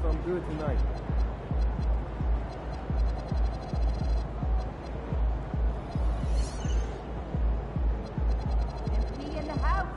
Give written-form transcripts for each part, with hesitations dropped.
some good tonight. MP in the house.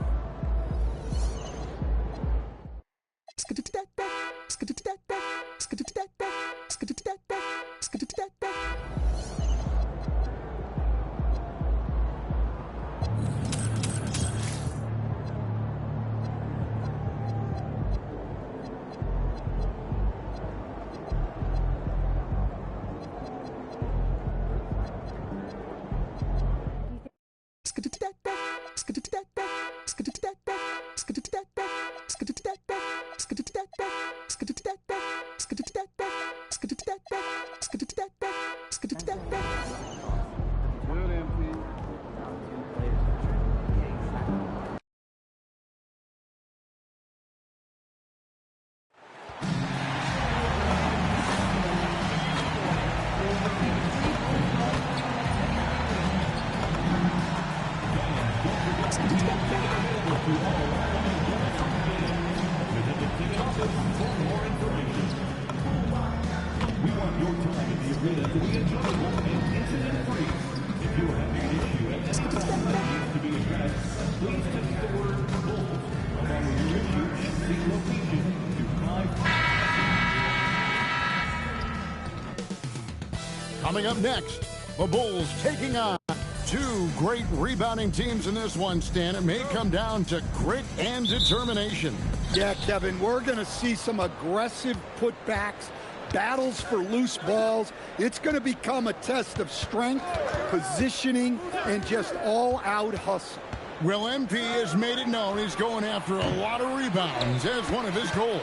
Coming up next, the Bulls taking on two great rebounding teams in this one, Stan. It may come down to grit and determination. Yeah, Kevin, we're going to see some aggressive putbacks, battles for loose balls. It's going to become a test of strength, positioning, and just all-out hustle. Well, MP has made it known he's going after a lot of rebounds as one of his goals.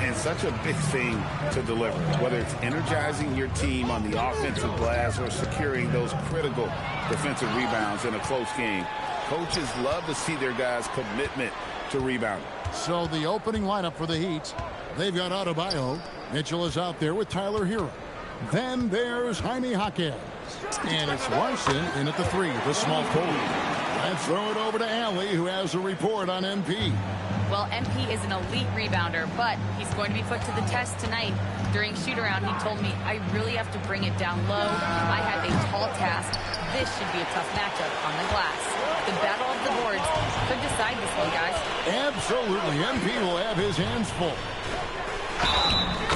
And such a big thing to deliver, whether it's energizing your team on the offensive glass or securing those critical defensive rebounds in a close game. Coaches love to see their guys' commitment to rebounding. So the opening lineup for the Heat, they've got Adebayo. Mitchell is out there with Tyler Hero. Then there's Jaime Jaquez. And it's Larson in at the 3, the small forward. Let's throw it over to Allie, who has a report on MP. Well, MP is an elite rebounder, but he's going to be put to the test tonight. During shoot-around, he told me, I really have to bring it down low. I have a tall task. This should be a tough matchup on the glass. The battle of the boards could decide this one, guys. Absolutely. MP will have his hands full.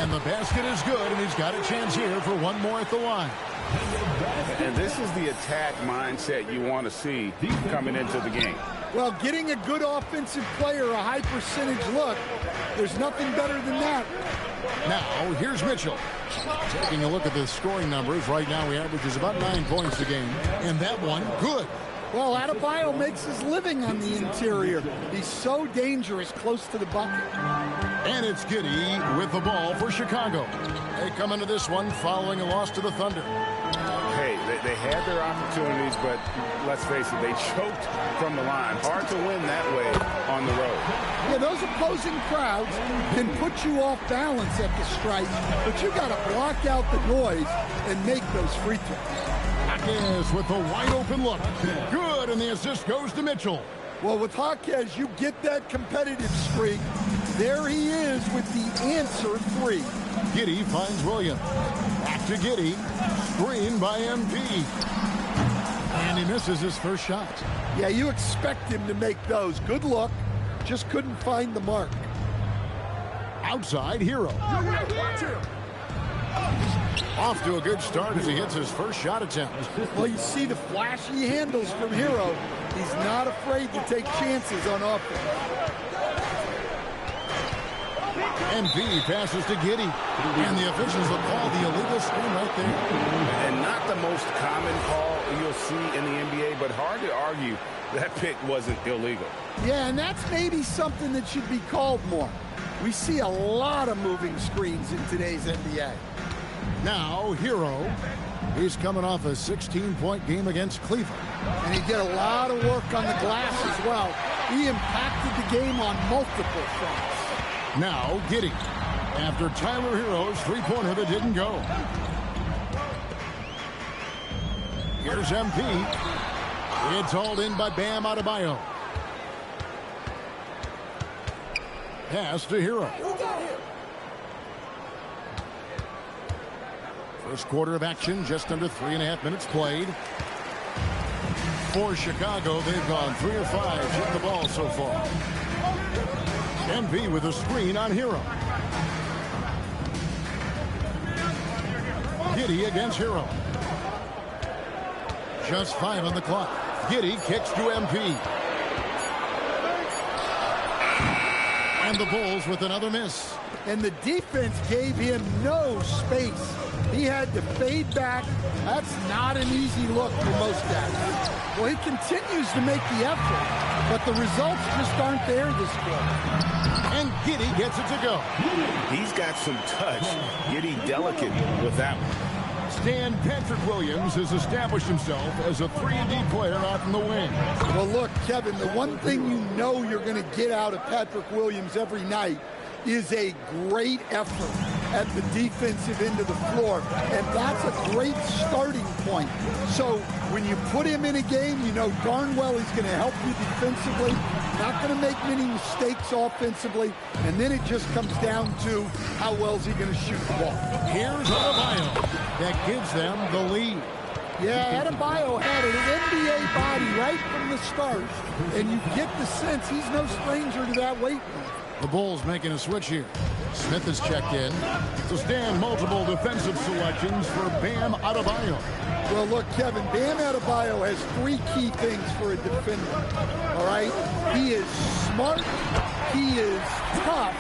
And the basket is good, and he's got a chance here for one more at the line. And this is the attack mindset you want to see coming into the game. Well, getting a good offensive player a high percentage look, there's nothing better than that. Now, here's Mitchell. Taking a look at the scoring numbers, right now he averages about 9 points a game. And that one, good. Well, Adebayo makes his living on the interior. He's so dangerous close to the bucket. And it's Giddey with the ball for Chicago. They come into this one following a loss to the Thunder. Hey, they had their opportunities, but let's face it, they choked from the line. Hard to win that way on the road. Yeah, those opposing crowds can put you off balance at the stripe, but you got to block out the noise and make those free throws. Jaquez with a wide open look. Good, and the assist goes to Mitchell. Well, with Jaquez, you get that competitive streak. There he is with the answer 3. Giddey finds Williams. Back to Giddey. Screen by MP. And he misses his first shot. Yeah, you expect him to make those. Good look. Just couldn't find the mark. Outside, Hero. Off to a good start as he hits his first shot attempt. Well, you see the flashy handles from Hero. He's not afraid to take chances on offense. MP passes to Giddey. And the officials will call the illegal screen right there. And not the most common call you'll see in the NBA, but hard to argue that pick wasn't illegal. Yeah, and that's maybe something that should be called more. We see a lot of moving screens in today's NBA. Now, Hero. He's coming off a 16-point game against Cleveland. And he did a lot of work on the glass as well. He impacted the game on multiple fronts. Now, Giddey. After Tyler Hero's three-pointer that didn't go. Here's MP. It's hauled in by Bam Adebayo. Pass to Hero. First quarter of action, just under 3.5 minutes played. For Chicago, they've gone 3 of 5 shooting the ball so far. MP with a screen on Hero. Giddey against Hero. Just 5 on the clock. Giddey kicks to MP. And the Bulls with another miss. And the defense gave him no space. He had to fade back. That's not an easy look for most guys. Well, he continues to make the effort, but the results just aren't there this quarter. And Giddey gets it to go. He's got some touch. Giddey delicate with that one. Stan Patrick Williams has established himself as a 3-and-D player out in the wing. Well, look, Kevin, the one thing you know you're going to get out of Patrick Williams every night is a great effort at the defensive end of the floor, and that's a great starting point. So when you put him in a game, you know darn well he's going to help you defensively, not going to make many mistakes offensively, and then it just comes down to how well is he going to shoot the ball. Here's Adebayo. That gives them the lead. Yeah, Adebayo had an NBA body right from the start, and you get the sense he's no stranger to that weight. The Bulls making a switch here. Smith has checked in. So Stan, multiple defensive selections for Bam Adebayo. Well, look, Kevin, Bam Adebayo has 3 key things for a defender, all right? He is smart, he is tough,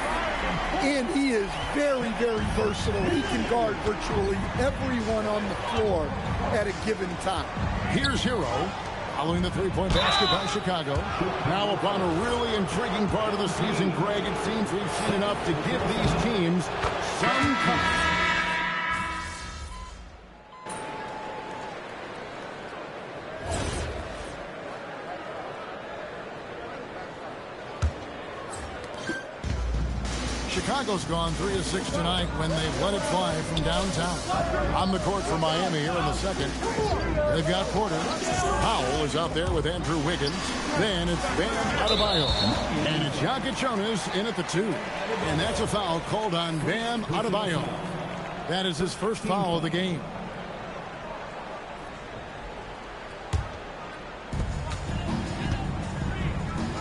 and he is very, very versatile. He can guard virtually everyone on the floor at a given time. Here's Hero. Following the 3-point basket by Chicago. Now upon a really intriguing part of the season, Greg, it seems we've seen enough to give these teams some comfort. Chicago's gone 3 of 6 tonight when they've let it fly from downtown. On the court for Miami here in the second. They've got Porter. Powell is out there with Andrew Wiggins. Then it's Bam Adebayo. And it's Jonas in at the 2. And that's a foul called on Bam Adebayo. That is his first foul of the game.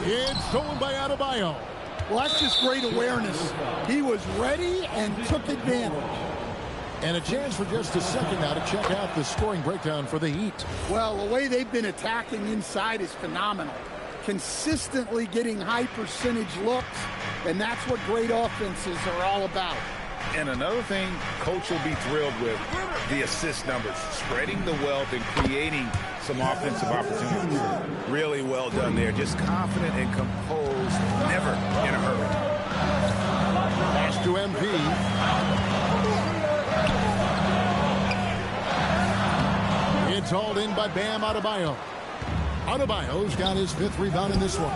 It's stolen by Adebayo. Well, that's just great awareness. He was ready and took advantage. And a chance for just a second now to check out the scoring breakdown for the Heat. Well, the way they've been attacking inside is phenomenal. Consistently getting high percentage looks, and that's what great offenses are all about. And another thing Coach will be thrilled with, the assist numbers, spreading the wealth and creating some offensive opportunities. Really well done there. Just confident and composed, never in a hurry. Pass to MP. It's hauled in by Bam Adebayo. Adebayo's got his 5th rebound in this one.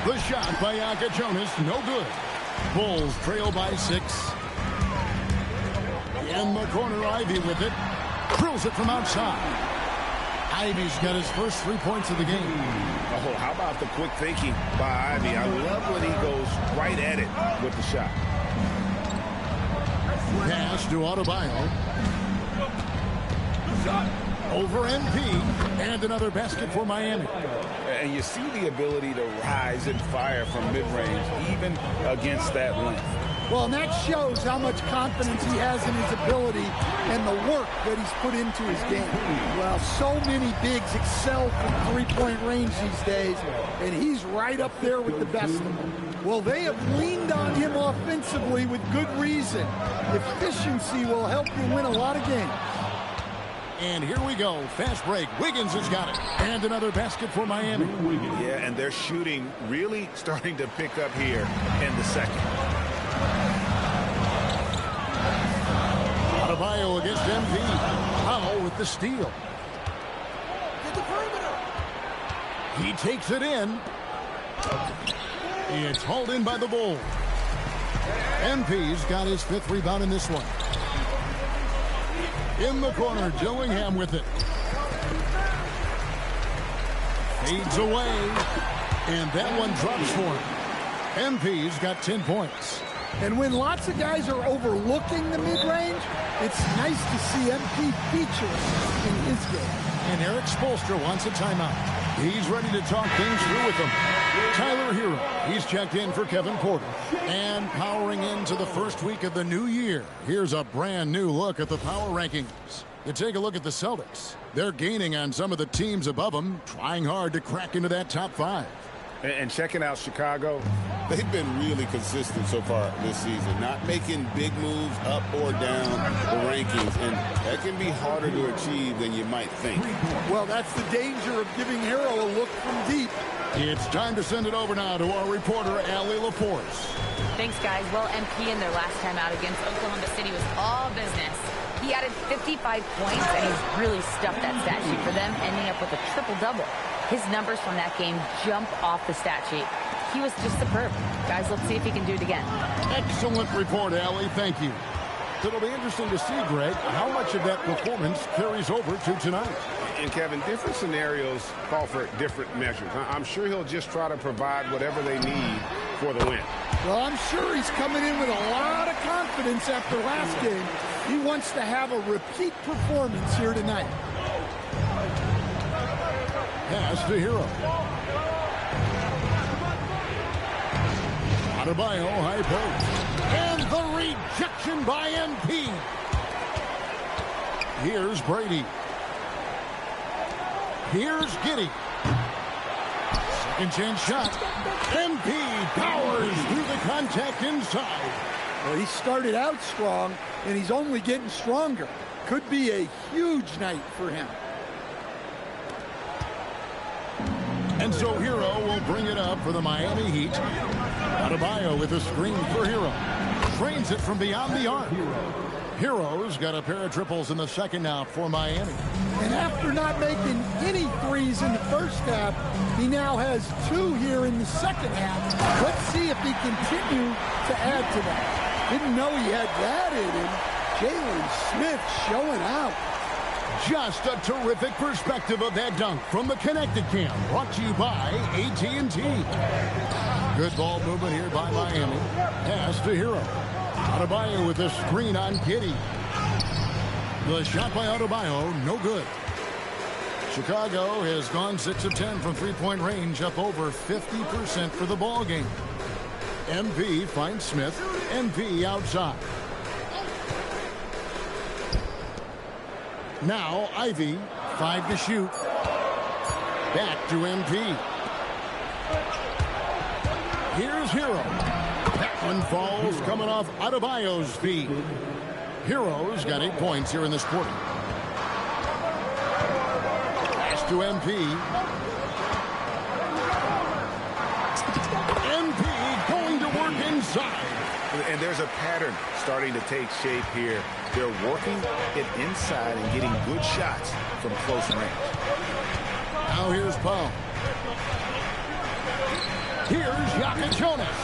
The shot by Jonas, no good. Bulls trail by 6. In the corner, Ivy with it. Drills it from outside. Ivy's got his first 3 points of the game. Oh, how about the quick thinking by Ivy? I love when he goes right at it with the shot. Pass to Adebayo. Over MP. And another basket for Miami. And you see the ability to rise and fire from mid-range, even against that length. Well, and that shows how much confidence he has in his ability and the work that he's put into his game. Well, so many bigs excel from three-point range these days, and he's right up there with the best of them. Well, they have leaned on him offensively with good reason. Efficiency will help you win a lot of games. And here we go. Fast break. Wiggins has got it. And another basket for Miami. Yeah, and their shooting really starting to pick up here in the second. Adebayo against MP. Powell with the steal. He takes it in. It's hauled in by the Bulls. MP's got his 5th rebound in this one. In the corner, Dillingham with it. Fades away. And that one drops for him. MP's got 10 points. And when lots of guys are overlooking the mid-range, it's nice to see MP feature in his game. And Eric Spoelstra wants a timeout. He's ready to talk things through with them. Tyler Hero, he's checked in for Kevin Porter. And powering into the first week of the new year, here's a brand new look at the power rankings. You take a look at the Celtics. They're gaining on some of the teams above them, trying hard to crack into that top 5. And checking out Chicago, they've been really consistent so far this season, not making big moves up or down the rankings, and that can be harder to achieve than you might think. Well, that's the danger of giving Hero a look from deep. It's time to send it over now to our reporter, Allie LaForce. Thanks, guys. Well, MP in their last time out against Oklahoma City was all business. He added 55 points, and he's really stuffed that stat sheet for them, ending up with a triple-double. His numbers from that game jump off the stat sheet. He was just superb. Guys, let's see if he can do it again. Excellent report, Allie. Thank you. It'll be interesting to see, Greg, how much of that performance carries over to tonight. And, Kevin, different scenarios call for different measures. I'm sure he'll just try to provide whatever they need for the win. Well, I'm sure he's coming in with a lot of confidence after last game. He wants to have a repeat performance here tonight. Pass to Hero. Adebayo, high post. And the rejection by MP. Here's Brady. Here's Giddey. Second chance shot. MP powers through the contact inside. Well, he started out strong, and he's only getting stronger. Could be a huge night for him. And so Hero will bring it up for the Miami Heat. Adebayo with a screen for Hero. Trains it from beyond the arc. Hero's got a pair of triples in the second now for Miami. And after not making any threes in the first half, he now has 2 here in the second half. Let's see if he continue to add to that. Didn't know he had that in him. Jalen Smith showing out. Just a terrific perspective of that dunk from the Connected Cam, brought to you by AT&T. Good ball movement here by Miami. Pass to Hero. Adebayo with a screen on Giddey. The shot by Adebayo, no good. Chicago has gone 6 of 10 from three-point range, up over 50% for the ball game. MP finds Smith. MP outside. Now Ivy, 5 to shoot. Back to MP. Here's Hero. That one falls coming off Adebayo's feet. Hero's got 8 points here in this quarter. Pass to MP. MP going to work inside. And there's a pattern starting to take shape here. They're working it inside and getting good shots from close range. Now here's Paul. Here's Yaka Jonas.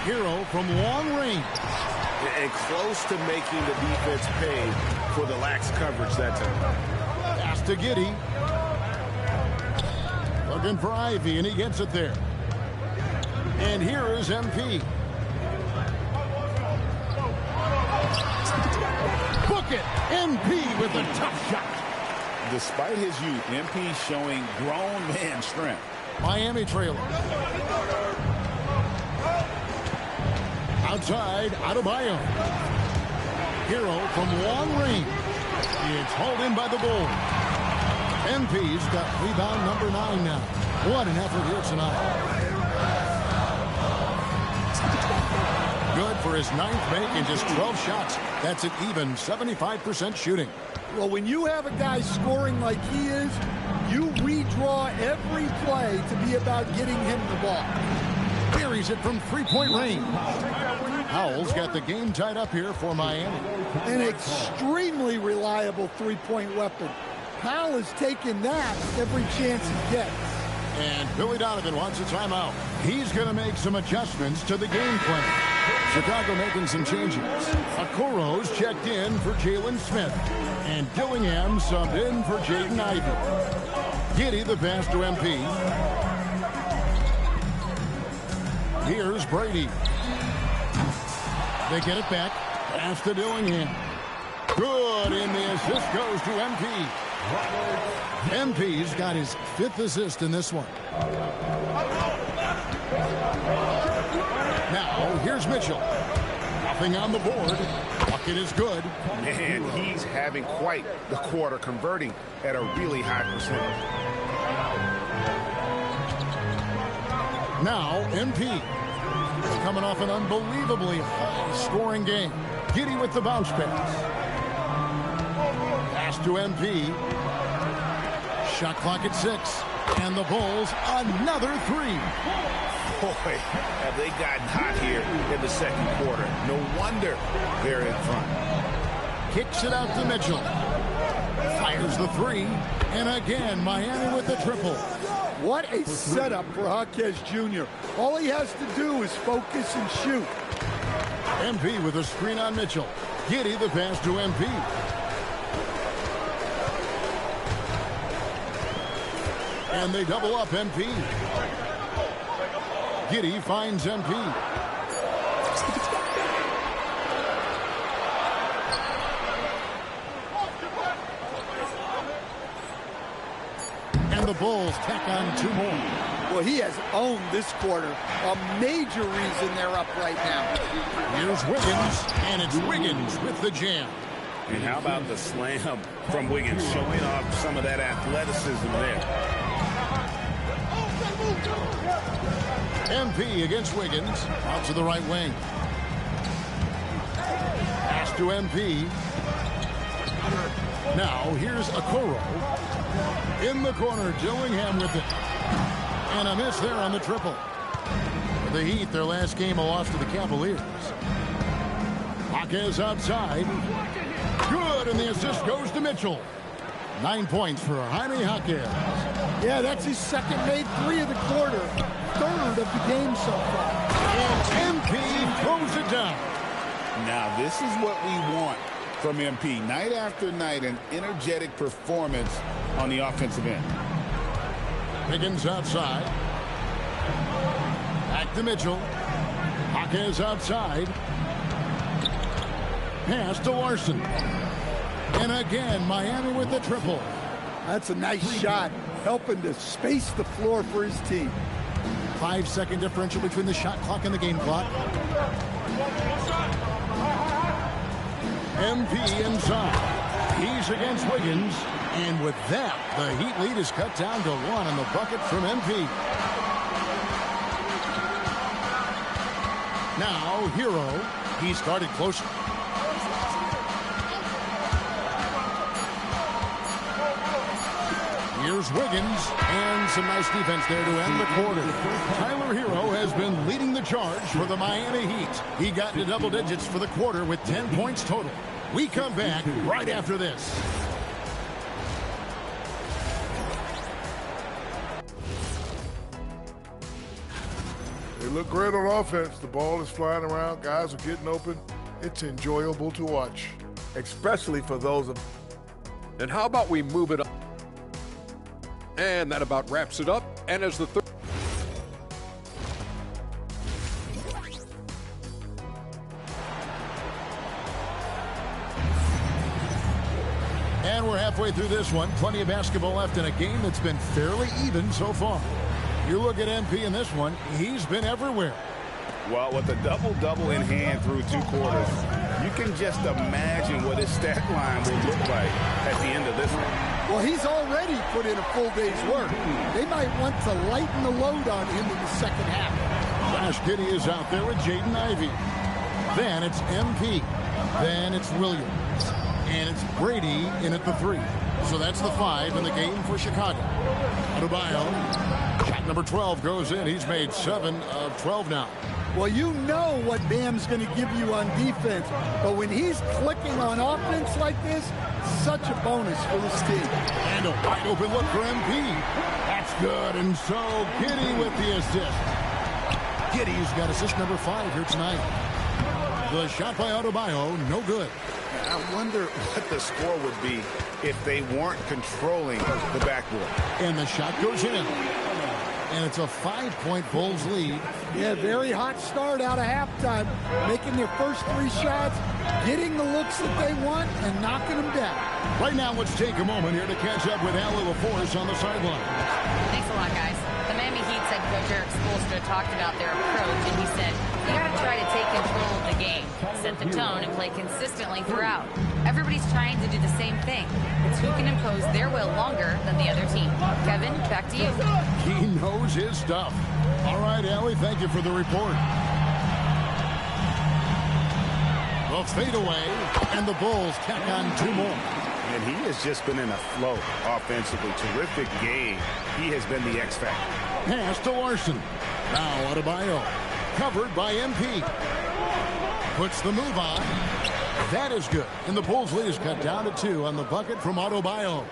Hero from long range. And close to making the defense pay for the lax coverage that time. Pass to Giddey. Looking for Ivy, and he gets it there. And here is MP. Book it! MP with a tough shot. Despite his youth, MP showing grown man strength. Miami trailer. Outside, Adebayo. Hero from long range. It's hauled in by the Bulls. MP's got rebound number 9 now. What an effort here tonight. Good for his 9th make in just 12 shots. That's an even 75% shooting. Well, when you have a guy scoring like he is, you redraw every play to be about getting him the ball. Buries it from three-point range. Howell's got the game tied up here for Miami. An extremely reliable three-point weapon. Powell is taking that every chance he gets. And Billy Donovan wants a timeout. He's going to make some adjustments to the game plan. Chicago making some changes. Okoro's checked in for Jalen Smith. And Dillingham subbed in for Jaden Ivey. Giddey the pass to MP. Here's Brady. They get it back. Pass to Dillingham. Good, and the assist goes to MP. MP's got his 5th assist in this one. Now, here's Mitchell. Nothing on the board. Bucket is good. Man, he's having quite the quarter, converting at a really high percentage. Now, MP. Coming off an unbelievably high-scoring game. Giddey with the bounce pass. Pass to MP. Shot clock at 6. And the Bulls, another 3. Boy, have they gotten hot here in the second quarter. No wonder they're in front. Kicks it out to Mitchell. Fires the 3. And again, Miami with the triple. What a setup for Jaquez Jr. All he has to do is focus and shoot. MP with a screen on Mitchell. Giddey the pass to MP. And they double up MP. Giddey finds MP. And the Bulls tack on 2 more. Well, he has owned this quarter. A major reason they're up right now. Here's Wiggins, and it's Wiggins with the jam. And how about the slam from Wiggins, showing off some of that athleticism there. MP against Wiggins. Out to the right wing. Pass to MP. Now here's Okoro. In the corner, Dillingham with it. And a miss there on the triple. The Heat, their last game, a loss to the Cavaliers. Jaquez outside. Good, and the assist goes to Mitchell. 9 points for Jaime Jaquez. Yeah, that's his second made 3 of the quarter. 3rd of the game so far. And MP throws it down. Now, this is what we want from MP. Night after night, an energetic performance on the offensive end. Wiggins outside. Back to Mitchell. Jaquez outside. Pass to Larson. And again, Miami with the triple. That's a nice shot, helping to space the floor for his team. 5-second differential between the shot clock and the game clock. MP inside. He's against Wiggins. And with that, the Heat lead is cut down to 1 on the bucket from MP. Now, Hero. He started closer. Here's Wiggins, and some nice defense there to end the quarter. Tyler Hero has been leading the charge for the Miami Heat. He got to double digits for the quarter with 10 points total. We come back right after this. They look great on offense. The ball is flying around. Guys are getting open. It's enjoyable to watch. Especially for those of... And how about we move it up? And that about wraps it up. And as the third... And we're halfway through this one. Plenty of basketball left in a game that's been fairly even so far. You look at MP in this one, he's been everywhere. Well, with a double-double in hand through 2 quarters, you can just imagine what his stat line will look like at the end of this one. Well, he's already put in a full day's work. They might want to lighten the load on him in the second half. Josh Giddey is out there with Jaden Ivey. Then it's MP. Then it's Williams. And it's Brady in at the 3. So that's the 5 in the game for Chicago. Adebayo, shot number 12 goes in. He's made 7 of 12 now. Well, you know what Bam's going to give you on defense. But when he's clicking on offense like this, such a bonus for this team. And a wide open look for MP. That's good. And so Giddey with the assist. Giddey's got assist number 5 here tonight. The shot by Adebayo, no good. I wonder what the score would be if they weren't controlling the backboard. And the shot goes in. And it's a 5-point Bulls lead. Yeah, very hot start out of halftime. Making their first 3 shots, getting the looks that they want, and knocking them down. Right now, let's take a moment here to catch up with Allie LaForce on the sideline. Thanks a lot, guys. The Miami Heat's head coach Eric Spoelstra talked about their approach, and he said, we got to try to take control of the game, set the tone, and play consistently throughout. Everybody's trying to do the same thing. It's who can impose their will longer than the other team. Kevin, back to you. He knows his stuff. All right, Allie, thank you for the report. The fadeaway, and the Bulls tack on 2 more. And he has just been in a flow offensively. Terrific game. He has been the X factor. Pass to Larson. Now Adebayo. Covered by MP. Puts the move on. That is good. And the Bulls lead is cut down to 2 on the bucket from Adebayo.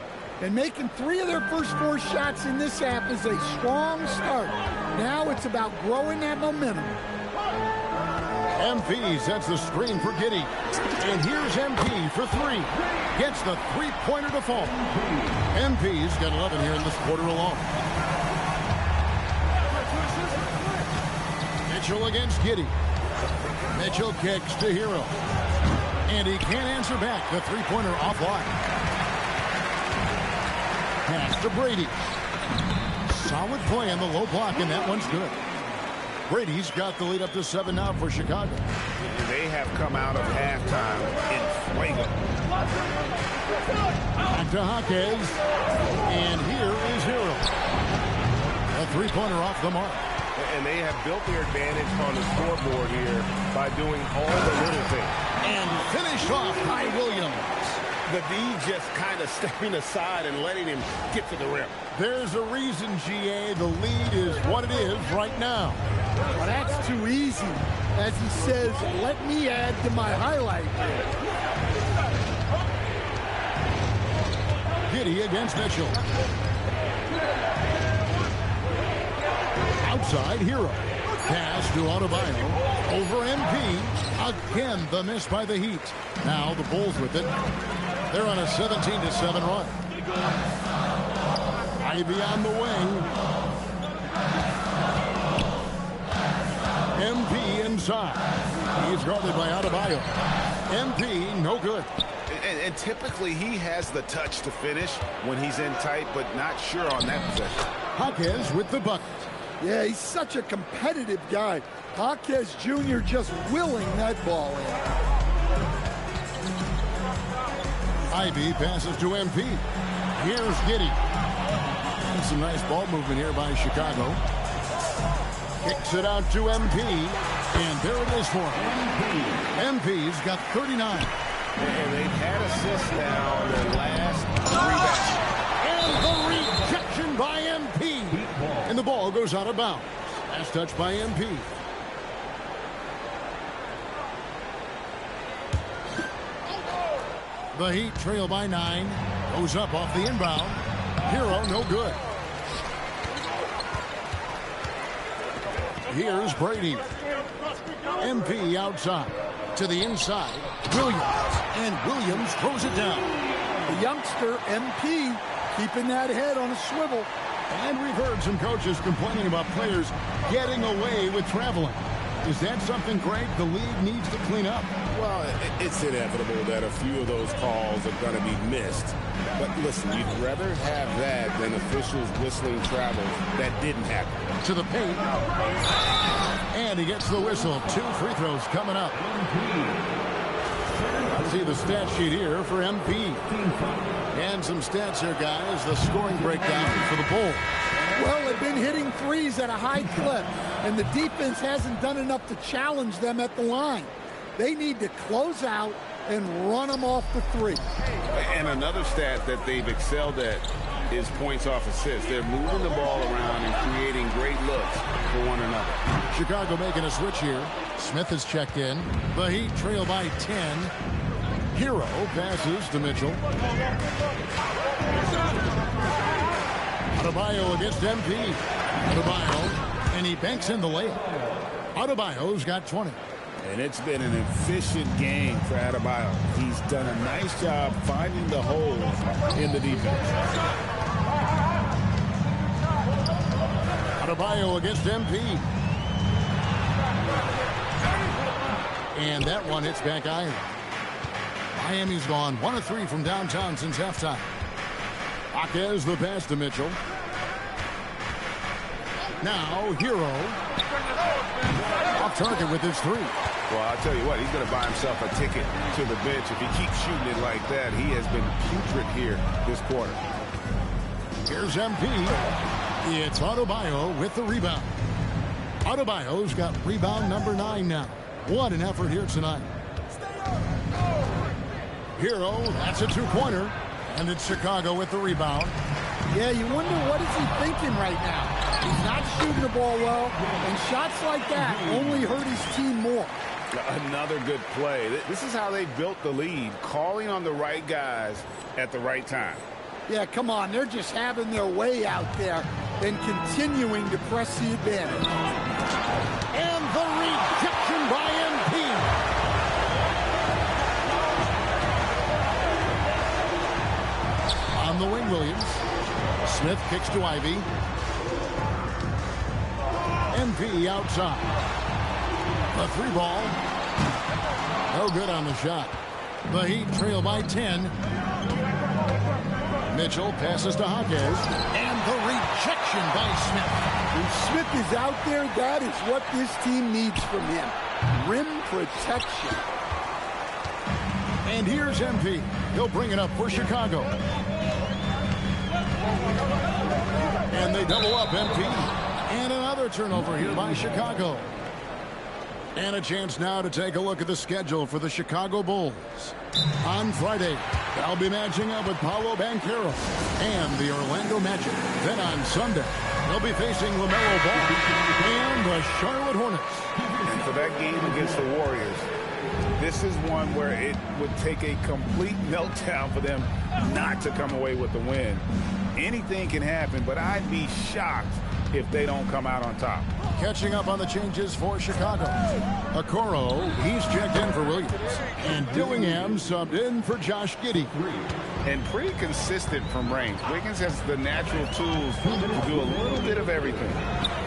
And making 3 of their first 4 shots in this half is a strong start. Now it's about growing that momentum. MP sets the screen for Giddey. And here's MP for 3. Gets the 3-pointer to fall. MP's got 11 here in this quarter alone. Mitchell against Giddey. Mitchell kicks to Hero. And he can't answer back. The 3-pointer offline. Pass to Brady. Solid play on the low block, and that one's good. Brady's got the lead up to 7 now for Chicago. They have come out of halftime in fuego. Back to Jaquez. And here is Hero. A 3-pointer off the mark. And they have built their advantage on the scoreboard here by doing all the little things. And finished off by Williams. The D just kind of stepping aside and letting him get to the rim. There's a reason, GA. The lead is what it is right now. Well, that's too easy. As he says, let me add to my highlight. Giddey against Mitchell. Outside, Hero. Pass to Adebayo. Over MP. Again, the miss by the Heat. Now the Bulls with it. They're on a 17-7 run. Ivy on the wing. MP inside. He's guarded by Adebayo. MP, no good. And typically he has the touch to finish when he's in tight, but not sure on that possession. Jaquez with the bucket. Yeah, he's such a competitive guy. Jaquez Jr. just willing that ball in. Ivy passes to MP. Here's Giddey. And some nice ball movement here by Chicago. Kicks it out to MP. And there it is for him. MP's got 39. And they've had assists now in their last 3 And matches. the rejection by MP. And the ball goes out of bounds. Last touch by MP. The Heat trail by 9. Goes up off the inbound. Hero, no good. Here's Brady. MP outside. To the inside. Williams. And Williams throws it down. The youngster, MP, keeping that head on a swivel. And we've heard some coaches complaining about players getting away with traveling. Is that something, Greg, the league needs to clean up? Well, it's inevitable that a few of those calls are going to be missed. But listen, you'd rather have that than officials whistling travels that didn't happen. To the paint. And he gets the whistle. 2 free throws coming up. Let's see the stat sheet here for MP. And some stats here, guys. The scoring breakdown for the Bulls. Well, they've been hitting threes at a high clip, and the defense hasn't done enough to challenge them at the line. They need to close out and run them off the 3. And another stat that they've excelled at is points off assists. They're moving the ball around and creating great looks for one another. Chicago making a switch here. Smith has checked in. The Heat trail by 10. Hero passes to Mitchell. Adebayo against MP. Adebayo, and he banks in the layup. Adebayo's got 20. And it's been an efficient game for Adebayo. He's done a nice job finding the holes in the defense. Adebayo against MP. And that one hits back iron. Miami's gone 1 of 3 from downtown since halftime. Jaquez the pass to Mitchell. Now Hero. Off target with his 3. Well, I'll tell you what, he's going to buy himself a ticket to the bench. If he keeps shooting it like that, he has been putrid here this quarter. Here's MP. It's Adebayo with the rebound. Adebayo's got rebound number 9 now. What an effort here tonight. Hero, that's a 2-pointer. And it's Chicago with the rebound. Yeah, you wonder what is he thinking right now. He's not shooting the ball well, and shots like that only hurt his team more. Another good play. This is how they built the lead, calling on the right guys at the right time. Yeah, come on. They're just having their way out there and continuing to press the advantage. And the rejection by MP. On the wing, Williams. Smith kicks to Ivy. MP outside. The 3 ball. No good on the shot. The Heat trail by 10. Mitchell passes to Jaquez. And the rejection by Smith. When Smith is out there, that is what this team needs from him. Rim protection. And here's MP. He'll bring it up for Chicago. And they double up MP. And another turnover here by Chicago. And a chance now to take a look at the schedule for the Chicago Bulls. On Friday, they'll be matching up with Paolo Banchero and the Orlando Magic. Then on Sunday, they'll be facing LaMelo Ball and the Charlotte Hornets. And for that game against the Warriors, this is one where it would take a complete meltdown for them not to come away with the win. Anything can happen, but I'd be shocked if they don't come out on top. Catching up on the changes for Chicago. Okoro, he's checked in for Williams. And Dillingham subbed in for Josh Giddey. And pretty consistent from range. Wiggins has the natural tools to do a little bit of everything.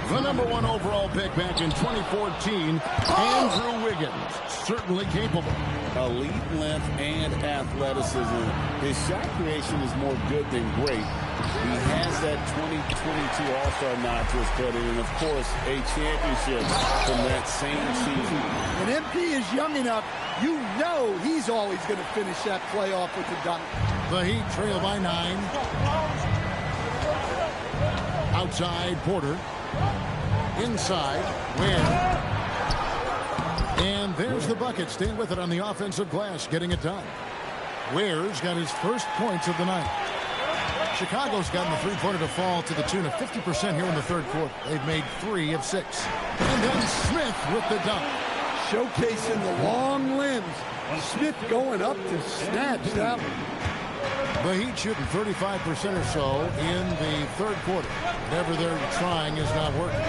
The number 1 overall pick back in 2014, Andrew Wiggins, certainly capable. Elite length and athleticism. His shot creation is more good than great. He has that 2022 All-Star nod to his credit, and of course, a championship from that same season. When MP is young enough, you know he's always going to finish that playoff with a dunk. The Heat trail by 9. Outside, Porter. Inside, Ware. And there's the bucket. Staying with it on the offensive glass, getting it done. Ware's got his first points of the night. Chicago's gotten the 3-pointer to fall to the tune of 50% here in the third quarter. They've made 3 of 6. And then Smith with the dunk. Showcasing the long limbs. Smith going up to snatch that one. The Heat shooting 35% or so in the third quarter. Whatever they're trying is not working.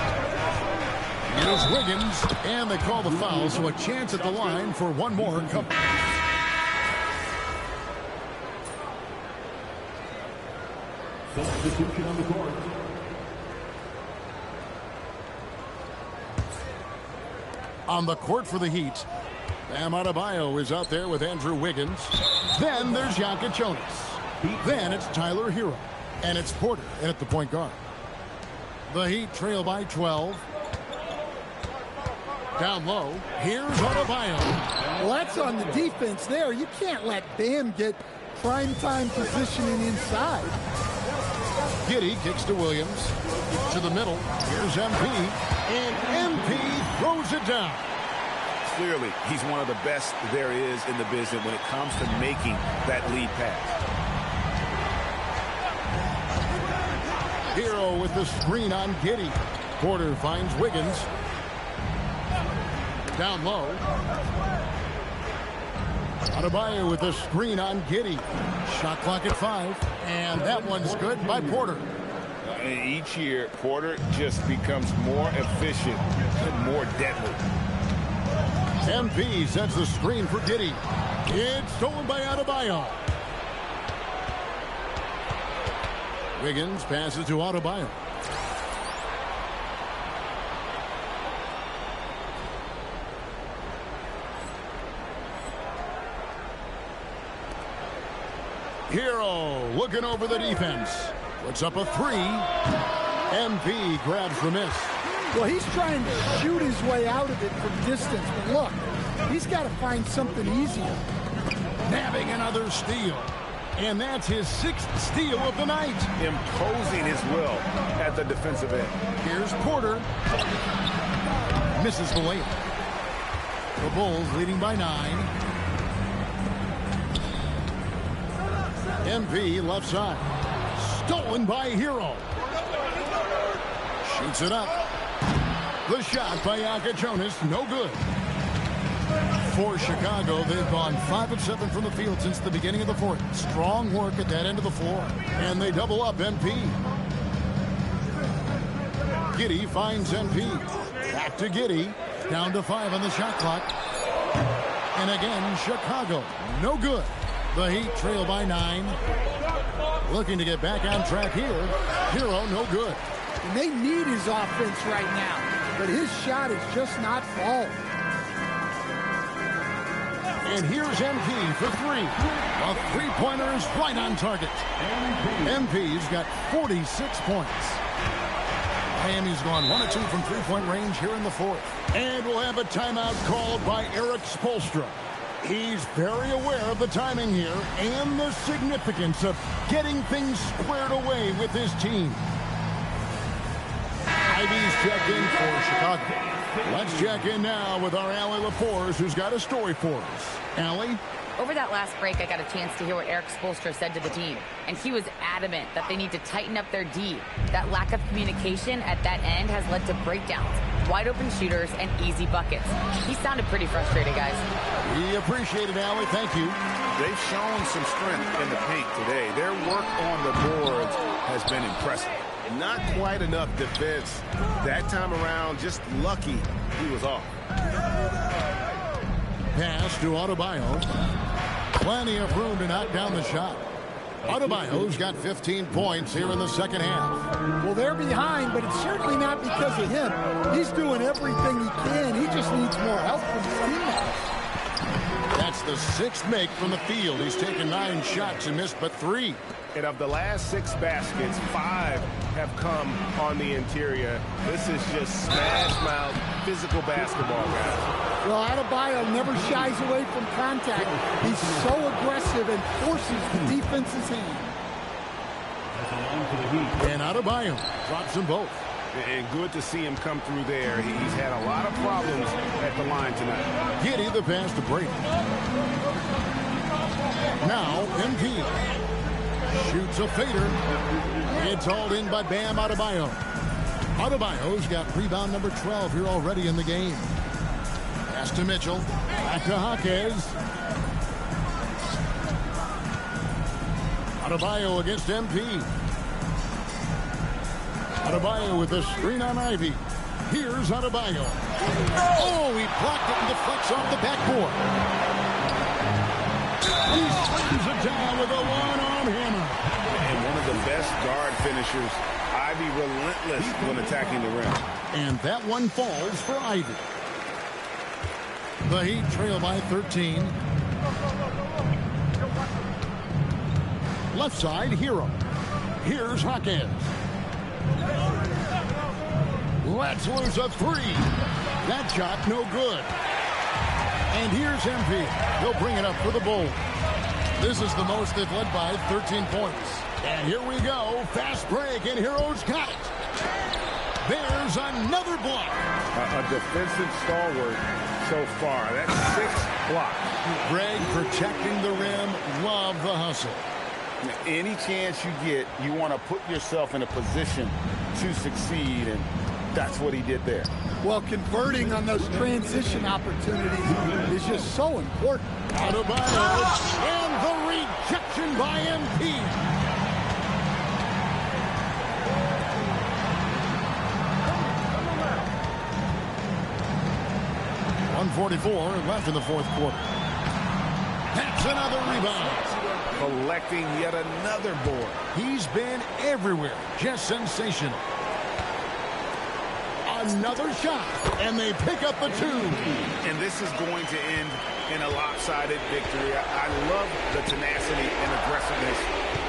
Here's Wiggins, and they call the foul, so a chance at the line for one more comeback. Substitution on the court. On the court for the Heat, Bam Adebayo is out there with Andrew Wiggins. Then there's Jokic Jonas. Then it's Tyler Hero. And it's Porter in at the point guard. The Heat trail by 12. Down low, here's Adebayo. Well, that's on the defense there. You can't let Bam get prime-time positioning inside. Giddey kicks to Williams. To the middle, here's MP. And MP throws it down. Clearly, he's one of the best there is in the business when it comes to making that lead pass. Hero with the screen on Giddey. Porter finds Wiggins. Down low. Adebayo with the screen on Giddey. Shot clock at 5. And that one's good by Porter. Each year, Porter just becomes more efficient and more deadly. MP sets the screen for Giddey. It's stolen by Adebayo. Wiggins passes to Adebayo. Hero looking over the defense. Puts up a three. MP grabs the miss. Well, he's trying to shoot his way out of it from distance. But look, he's got to find something easier. Nabbing another steal. And that's his 6th steal of the night. Imposing his will at the defensive end. Here's Porter. Misses the layup. The Bulls leading by 9. MP left side. Stolen by Hero. Shoots it up. The shot by Jonas, no good. For Chicago, they've gone 5 of 7 from the field since the beginning of the fourth. Strong work at that end of the floor. And they double up MP. Giddey finds MP. Back to Giddey. Down to 5 on the shot clock. And again, Chicago, no good. The Heat trail by 9. Looking to get back on track here. Hero, no good. And they need his offense right now, but his shot is just not falling. And here's MP for 3. A three-pointer is right on target. MP's got 46 points. Miami's gone 1 of 2 from three-point range here in the fourth. And we'll have a timeout called by Eric Spoelstra. He's very aware of the timing here and the significance of getting things squared away with his team. Ivy's checked in for Chicago. Let's check in now with our Allie LaForce, who's got a story for us. Allie? Over that last break, I got a chance to hear what Eric Spoelstra said to the team. And he was adamant that they need to tighten up their D. That lack of communication at that end has led to breakdowns, wide open shooters, and easy buckets. He sounded pretty frustrated, guys. We appreciate it, Allie. Thank you. They've shown some strength in the paint today. Their work on the boards has been impressive. Not quite enough defense. That time around, just lucky he was off. Pass to Adebayo. Plenty of room to knock down the shot. Adebayo's got 15 points here in the second half. Well, they're behind, but it's certainly not because of him. He's doing everything he can. He just needs more help from his teammates. That's the 6th make from the field. He's taken 9 shots and missed but 3. And of the last 6 baskets, 5 have come on the interior. This is just smash mouth, physical basketball, guys. Well, Adebayo never shies away from contact. He's so aggressive and forces the defense's hand. And Adebayo drops them both. And good to see him come through there. He's had a lot of problems at the line tonight. Giddey the pass to break. Now, MP. Shoots a fader. It's hauled in by Bam Adebayo. Adebayo's got rebound number 12 here already in the game. Pass to Mitchell. Back to Jaquez. Adebayo against MP. Adebayo with a screen on Ivy. Here's Adebayo. Oh, he blocked it and deflects off the backboard. He slams it down with a one-arm hammer. And one of the best guard finishers. Ivy relentless when attacking the rim. And that one falls for Ivy. The Heat trail by 13. Left side, Hero. Here's Jaquez. Let's lose a 3. That shot, no good. And here's MP. He'll bring it up for the Bulls. This is the most they've led by 13 points. And here we go. Fast break, and Hero's got it. There's another block. A defensive stalwart so far. That's 6 blocks. Greg protecting the rim. Love the hustle. Any chance you get, you want to put yourself in a position to succeed, and that's what he did there. Well, converting on those transition opportunities is just so important. Adebayo, and the rejection by MP. .144 left in the fourth quarter. That's another rebound. Collecting yet another board. He's been everywhere. Just sensational. Another shot, and they pick up the 2. And this is going to end in a lopsided victory. I love the tenacity and aggressiveness,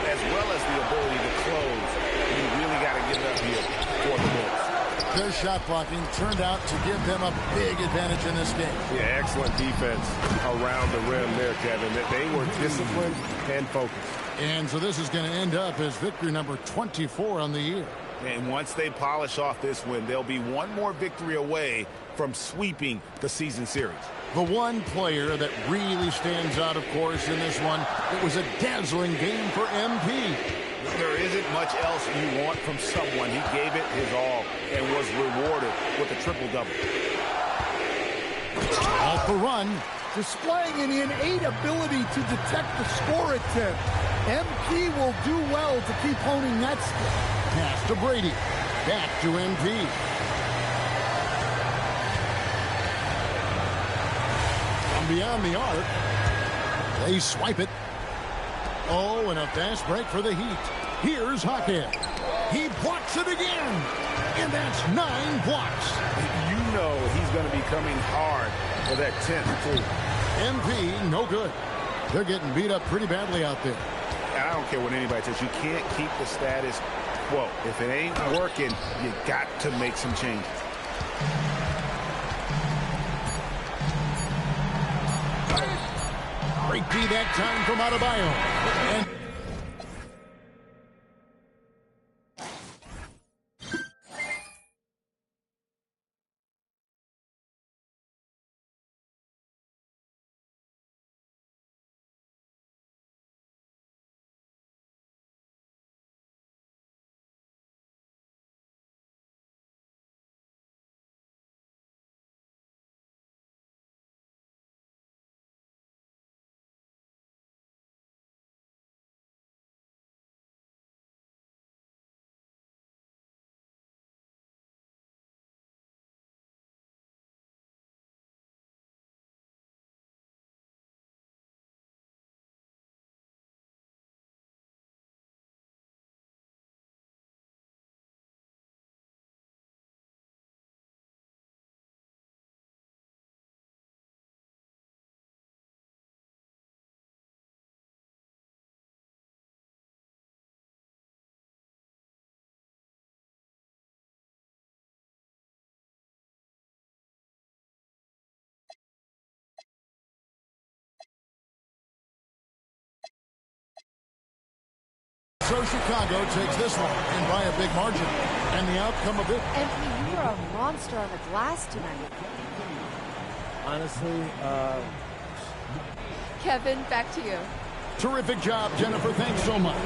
as well as the ability to close. You really got to give it up here for the Bulls. Their shot blocking turned out to give them a big advantage in this game. Yeah, excellent defense around the rim there, Kevin. They were disciplined and focused. And so this is going to end up as victory number 24 on the year. And once they polish off this win, they'll be one more victory away from sweeping the season series. The one player that really stands out, of course, in this one, it was a dazzling game for MP. There isn't much else you want from someone. He gave it his all and was rewarded with a triple-double. Off the run. Displaying an innate ability to detect the score attempt. MP will do well to keep honing that skill. Pass to Brady. Back to MP. From beyond the arc. They swipe it. Oh, and a fast break for the Heat. Here's Hackett. He blocks it again. And that's 9 blocks. You know he's going to be coming hard for that 10th too. MP, no good. They're getting beat up pretty badly out there. I don't care what anybody says. You can't keep the status quo. If it ain't working, you got to make some changes. Great D that time from Adebayo. And so Chicago takes this one and by a big margin. And the outcome of it. MP, you are a monster on the glass tonight. Honestly, Kevin, back to you. Terrific job, Jennifer. Thanks so much.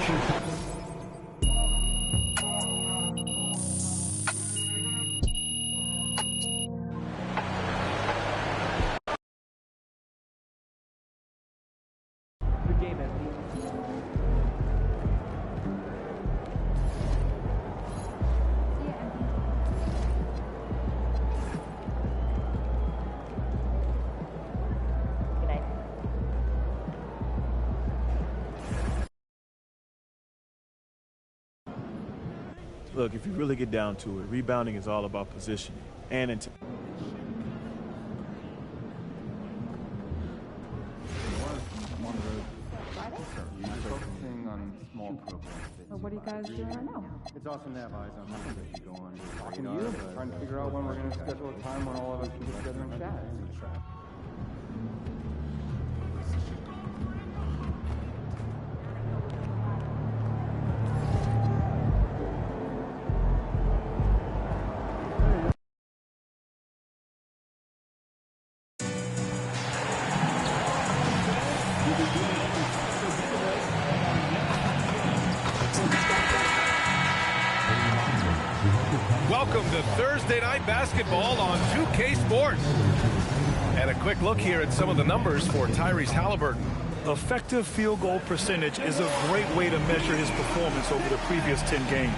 Look, if you really get down to it, rebounding is all about positioning and intent. So what are you guys doing right now? It's awesome to have eyes on things that you go on. Talking to you, trying to figure out when we're going to schedule a time when all of us can get together and chat. Welcome to Thursday Night Basketball on 2K Sports. And a quick look here at some of the numbers for Tyrese Halliburton. Effective field goal percentage is a great way to measure his performance over the previous 10 games.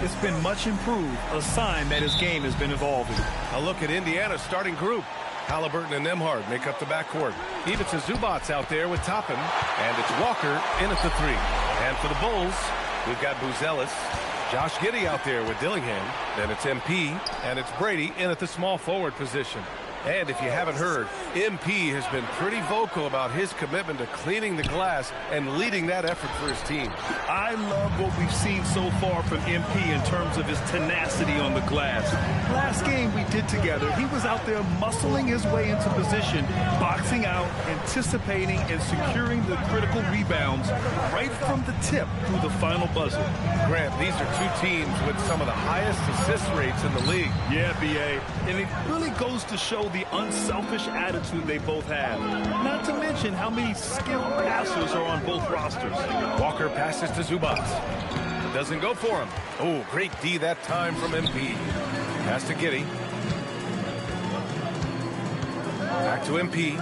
It's been much improved, a sign that his game has been evolving. A look at Indiana's starting group. Halliburton and Nembhard make up the backcourt. Ivica Zubac's out there with Toppin, and it's Walker in at the 3. And for the Bulls, we've got Buzelis, Josh Giddey out there with Dillingham. Then it's MP, and it's Brady in at the small forward position. And if you haven't heard, MP has been pretty vocal about his commitment to cleaning the glass and leading that effort for his team. I love what we've seen so far from MP in terms of his tenacity on the glass. Last game we did together, he was out there muscling his way into position, boxing out, anticipating, and securing the critical rebounds right from the tip through the final buzzer. Grant, these are two teams with some of the highest assist rates in the league. Yeah, B.A. And it really goes to show the unselfish attitude they both have. Not to mention how many skilled passers are on both rosters. Walker passes to Zubac. Doesn't go for him. Oh, great D that time from MP. Pass to Giddey. Back to MP.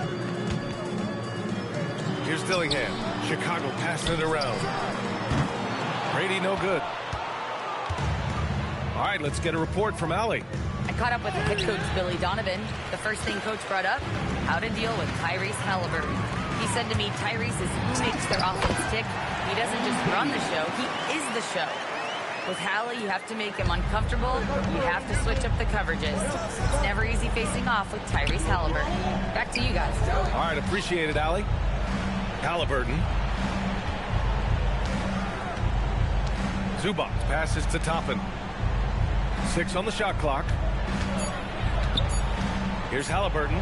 Here's Dillingham. Chicago passing it around. Brady no good. All right, let's get a report from Allie. I caught up with head coach Billy Donovan. The first thing coach brought up, how to deal with Tyrese Halliburton. He said to me, Tyrese is who makes their offense tick. He doesn't just run the show, he is the show. With Hallie, you have to make him uncomfortable. You have to switch up the coverages. It's never easy facing off with Tyrese Halliburton. Back to you guys. All right, appreciate it, Allie. Halliburton. Zubac passes to Toppin. 6 on the shot clock. Here's Halliburton.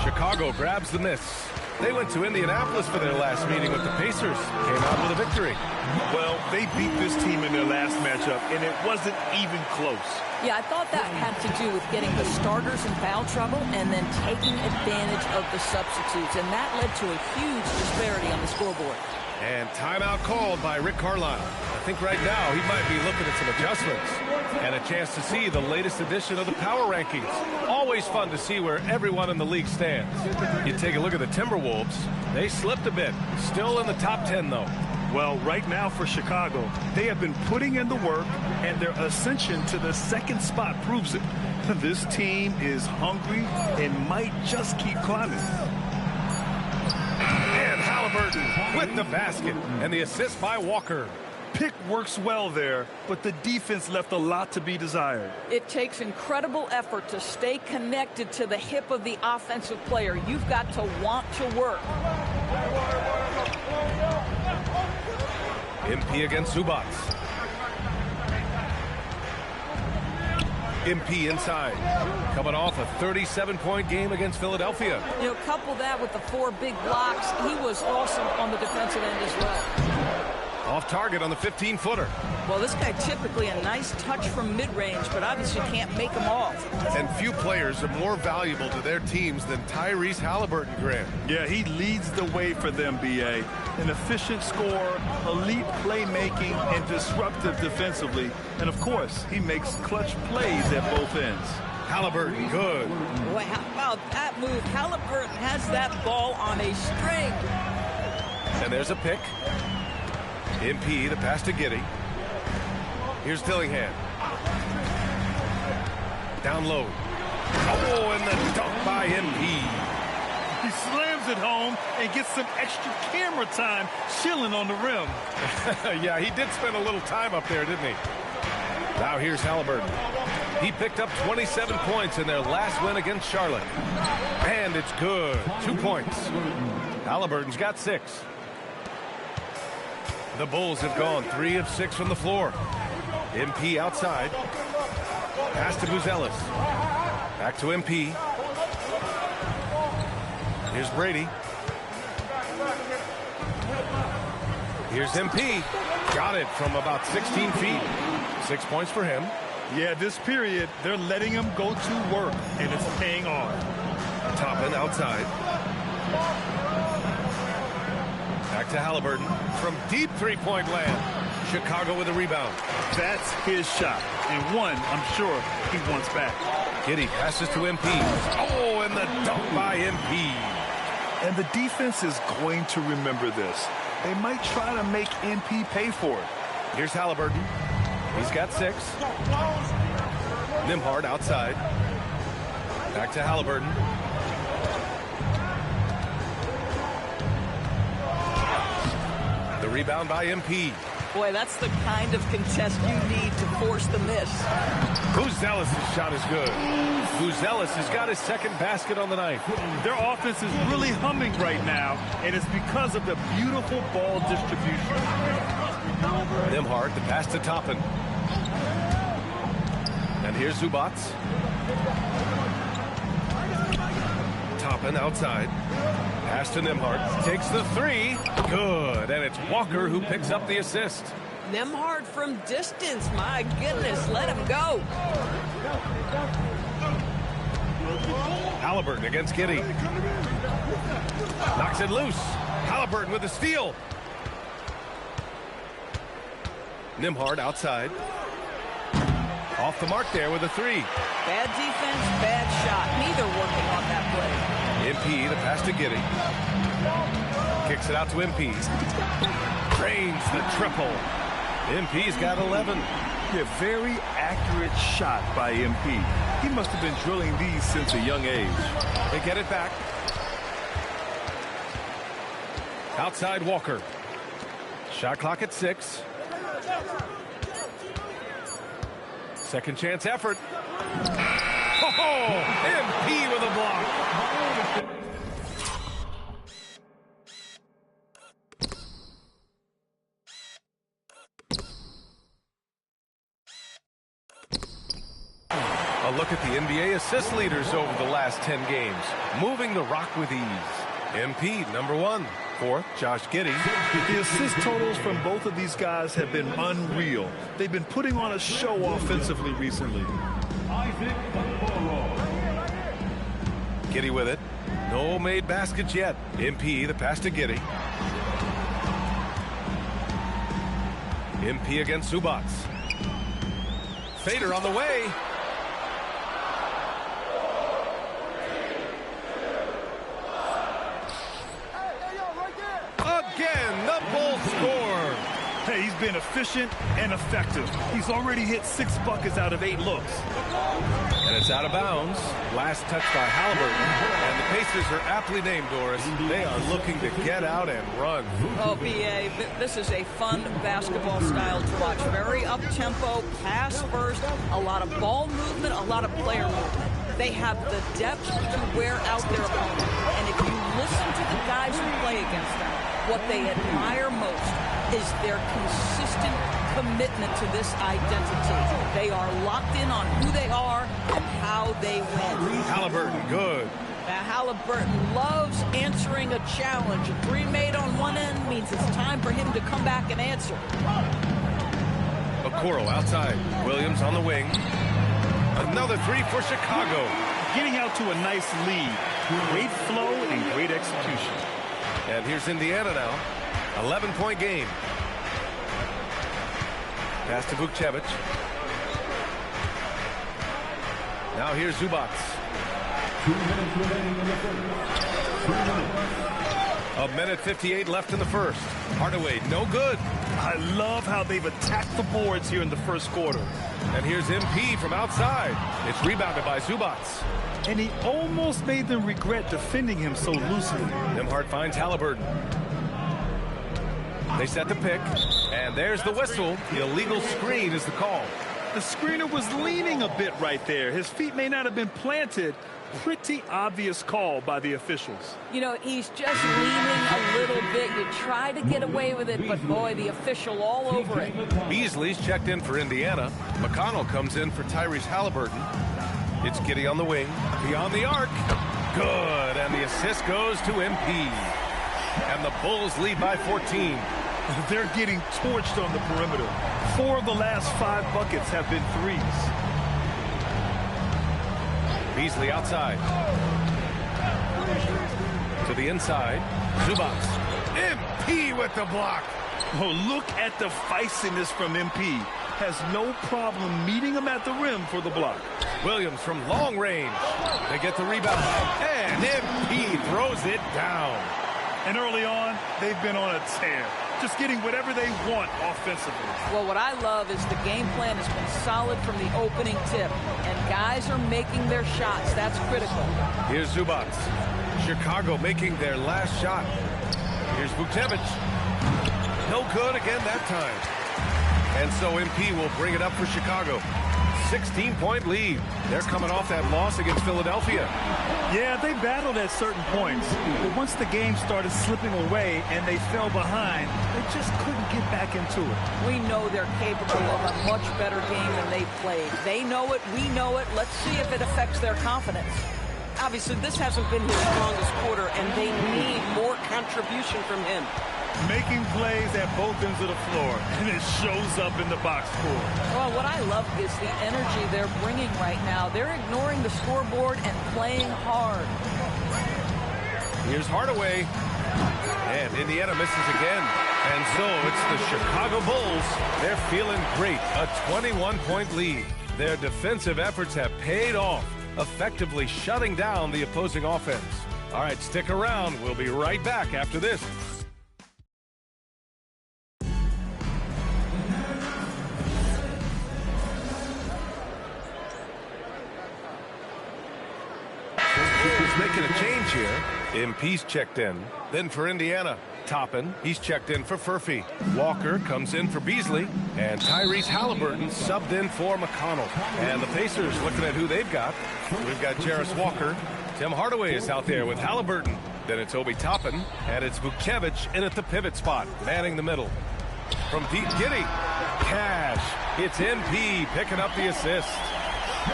Chicago grabs the miss. They went to Indianapolis for their last meeting with the Pacers. Came out with a victory. Well, they beat this team in their last matchup, and it wasn't even close. Yeah, I thought that had to do with getting the starters in foul trouble and then taking advantage of the substitutes, and that led to a huge disparity on the scoreboard. And timeout called by Rick Carlisle. I think right now he might be looking at some adjustments and a chance to see the latest edition of the power rankings. Always fun to see where everyone in the league stands. You take a look at the Timberwolves. They slipped a bit. Still in the top 10, though. Well, right now for Chicago, they have been putting in the work, and their ascension to the second spot proves it. This team is hungry and might just keep climbing. And Halliburton with the basket and the assist by Walker. Pick works well there, but the defense left a lot to be desired. It takes incredible effort to stay connected to the hip of the offensive player. You've got to want to work. MP against Zubac. MP inside. Coming off a 37-point game against Philadelphia. You know, couple that with the 4 big blocks. He was awesome on the defensive end as well. Off target on the 15-footer. Well, this guy typically a nice touch from mid-range, but obviously can't make them off. And few players are more valuable to their teams than Tyrese Halliburton, Grant. Yeah, he leads the way for them, B.A. An efficient scorer, elite playmaking, and disruptive defensively. And, of course, he makes clutch plays at both ends. Halliburton, good. Boy, how about that move? Halliburton has that ball on a string. And there's a pick. MP, the pass to Giddey. Here's Dillingham. Down low. Oh, and the dunk by MP. He slams it home and gets some extra camera time chilling on the rim. Yeah, he did spend a little time up there, didn't he? Now here's Halliburton. He picked up 27 points in their last win against Charlotte. And it's good. 2 points. Halliburton's got 6. The Bulls have gone 3 of 6 from the floor. MP outside. Pass to Buzelis. Back to MP. Here's Brady. Here's MP. Got it from about 16 feet. 6 points for him. Yeah, this period, they're letting him go to work, and it's paying off. Toppin outside. Back to Halliburton from deep three-point land. Chicago with a rebound. That's his shot, and one I'm sure he wants back. Giddey passes to MP. Oh, and the dunk by MP. And the defense is going to remember this. They might try to make MP pay for it. Here's Halliburton. He's got 6. Nembhard outside. Back to Halliburton. The rebound by MP. Boy, that's the kind of contest you need to force the miss. Buzelis' shot is good. Buzelis has got his second basket on the night. Their offense is really humming right now, and it's because of the beautiful ball distribution. Nembhard, the pass to Toppin. And here's Zubats. Toppin outside. Pass to Nembhard. Takes the three. Good. And it's Walker who picks up the assist. Nembhard from distance. My goodness, let him go. Halliburton against Giddey. Knocks it loose. Halliburton with the steal. Nembhard outside. Off the mark there with a three. Bad defense, bad shot. Neither working on that play. MP, the pass to Giddey. Kicks it out to MP. Drains the triple. MP's got 11. Yeah, very accurate shot by MP. He must have been drilling these since a young age. They get it back. Outside Walker. Shot clock at 6. Second chance effort. Oh, MP with a block. A look at the NBA assist leaders over the last 10 games. Moving the rock with ease. MP, number 1. 4th, Josh Giddey. The assist totals from both of these guys have been unreal. They've been putting on a show offensively recently. Giddey with it. No made baskets yet. MP, the pass to Giddey. MP against Zubats. Fader on the way. Again, the Bulls score. Hey, he's been efficient and effective. He's already hit 6 buckets out of 8 looks. And it's out of bounds. Last touch by Halliburton. And the Pacers are aptly named, Doris. They are looking to get out and run. Oh, BA, this is a fun basketball style to watch. Very up-tempo, pass first, a lot of ball movement, a lot of player movement. They have the depth to wear out their opponent. And if you listen to the guys who play against them, what they admire most is their consistent commitment to this identity. They are locked in on who they are and how they win. Halliburton, good. Now, Halliburton loves answering a challenge. A three made on one end means it's time for him to come back and answer. Okoro outside. Williams on the wing. Another three for Chicago. Getting out to a nice lead. Great flow and great execution. And here's Indiana now. 11-point game. Pass to Vukcevic. Now here's Zubats. 2 minutes remaining in the first. 1:58 left in the first. Hardaway, no good. I love how they've attacked the boards here in the first quarter. And here's MP from outside. It's rebounded by Zubats. And he almost made them regret defending him so loosely. Nembhard finds Halliburton. They set the pick, and there's the whistle. The illegal screen is the call. The screener was leaning a bit right there. His feet may not have been planted. Pretty obvious call by the officials. You know, he's just leaning a little bit. You try to get away with it, but boy, the official all over it. Beasley's checked in for Indiana. McConnell comes in for Tyrese Halliburton. It's Giddey on the wing. Beyond the arc. Good. And the assist goes to MP. And the Bulls lead by 14. They're getting torched on the perimeter. 4 of the last 5 buckets have been threes. Beasley outside. To the inside. Zubats. MP with the block. Oh, look at the feistiness from MP. Has no problem meeting him at the rim for the block. Williams from long range. They get the rebound. And MP throws it down. And early on, they've been on a tear. Just getting whatever they want offensively. Well, what I love is the game plan has been solid from the opening tip. And guys are making their shots. That's critical. Here's Zubats. Chicago making their last shot. Here's Vukcevic. No good again that time. And so MP will bring it up for Chicago. 16-point lead. They're coming off that loss against Philadelphia. Yeah, they battled at certain points. But once the game started slipping away and they fell behind, they just couldn't get back into it. We know they're capable of a much better game than they played. They know it. We know it. Let's see if it affects their confidence. Obviously, this hasn't been his strongest quarter, and they need more contribution from him. Making plays at both ends of the floor, and it shows up in the box score. Well, what I love is the energy they're bringing right now. They're ignoring the scoreboard and playing hard. Here's Hardaway. And Indiana misses again. And so it's the Chicago Bulls. They're feeling great. A 21-point lead. Their defensive efforts have paid off, effectively shutting down the opposing offense. All right, stick around. We'll be right back after this. Making a change here. MP's checked in. Then for Indiana, Toppin. He's checked in for Furphy. Walker comes in for Beasley. And Tyrese Halliburton subbed in for McConnell. And the Pacers looking at who they've got. We've got Jarris Walker. Tim Hardaway is out there with Halliburton. Then it's Obi Toppin. And it's Vukcevic in at the pivot spot, manning the middle. From deep, Giddey. Cash. It's MP picking up the assist.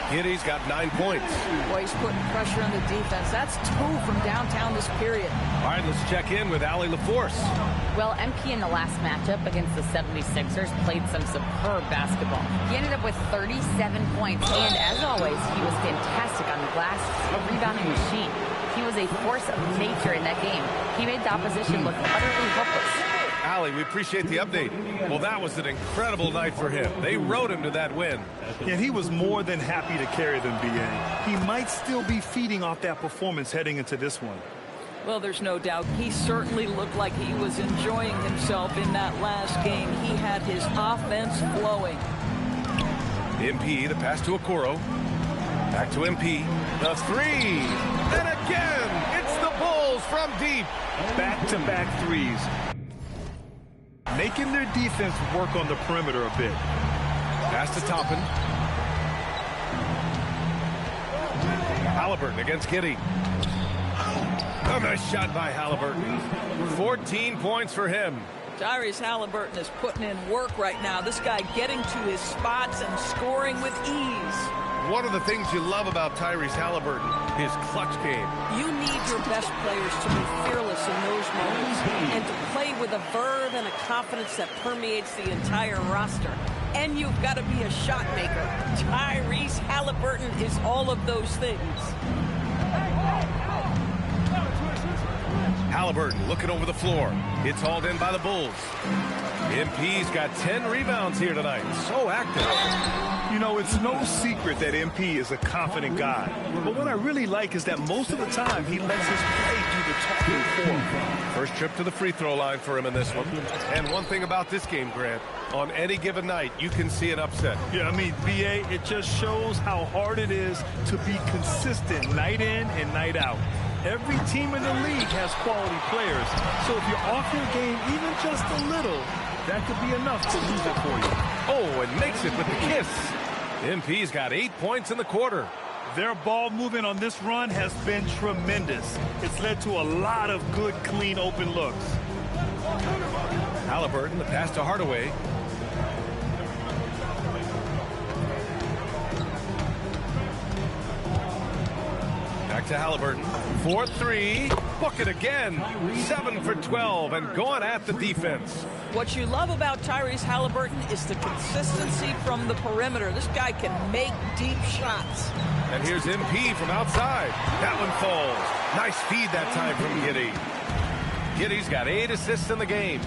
Giddey's got 9 points. Boy, he's putting pressure on the defense. That's 2 from downtown this period. All right, let's check in with Allie LaForce. Well, MP in the last matchup against the 76ers played some superb basketball. He ended up with 37 points, and as always, he was fantastic on the glass, a rebounding machine. He was a force of nature in that game. He made the opposition look utterly helpless. Allie, we appreciate the update. Well, that was an incredible night for him. They rode him to that win. Yeah, he was more than happy to carry them, B.A. He might still be feeding off that performance heading into this one. Well, there's no doubt. He certainly looked like he was enjoying himself in that last game. He had his offense flowing. MP, the pass to Okoro. Back to MP. The three. And again, it's the Bulls from deep. Back-to-back threes. Making their defense work on the perimeter a bit. Pass to Toppin. Halliburton against Giddey. A nice shot by Halliburton. 14 points for him. Tyrese Halliburton is putting in work right now. This guy getting to his spots and scoring with ease. One of the things you love about Tyrese Halliburton, his clutch game. You need your best players to be fearless in those moments and to play with a verve and a confidence that permeates the entire roster. And you've got to be a shot maker. Tyrese Halliburton is all of those things. Halliburton looking over the floor. It's hauled in by the Bulls. MP's got 10 rebounds here tonight. So active. You know, it's no secret that MP is a confident guy. But what I really like is that most of the time he lets his play do the talking for him. First trip to the free throw line for him in this one. And one thing about this game, Grant, on any given night, you can see an upset. Yeah, I mean, B.A., it just shows how hard it is to be consistent night in and night out. Every team in the league has quality players. So if you're off your game even just a little, that could be enough to lose it for you. Oh, and makes it with the kiss. MP's got 8 points in the quarter. Their ball movement on this run has been tremendous. It's led to a lot of good, clean, open looks. Halliburton, the pass to Hardaway. Back to Halliburton. 4-3. Book it again. 7 for 12 and going at the defense. What you love about Tyrese Halliburton is the consistency from the perimeter. This guy can make deep shots. And here's MP from outside. That one falls. Nice feed that time from Giddey. Giddey's got 8 assists in the game.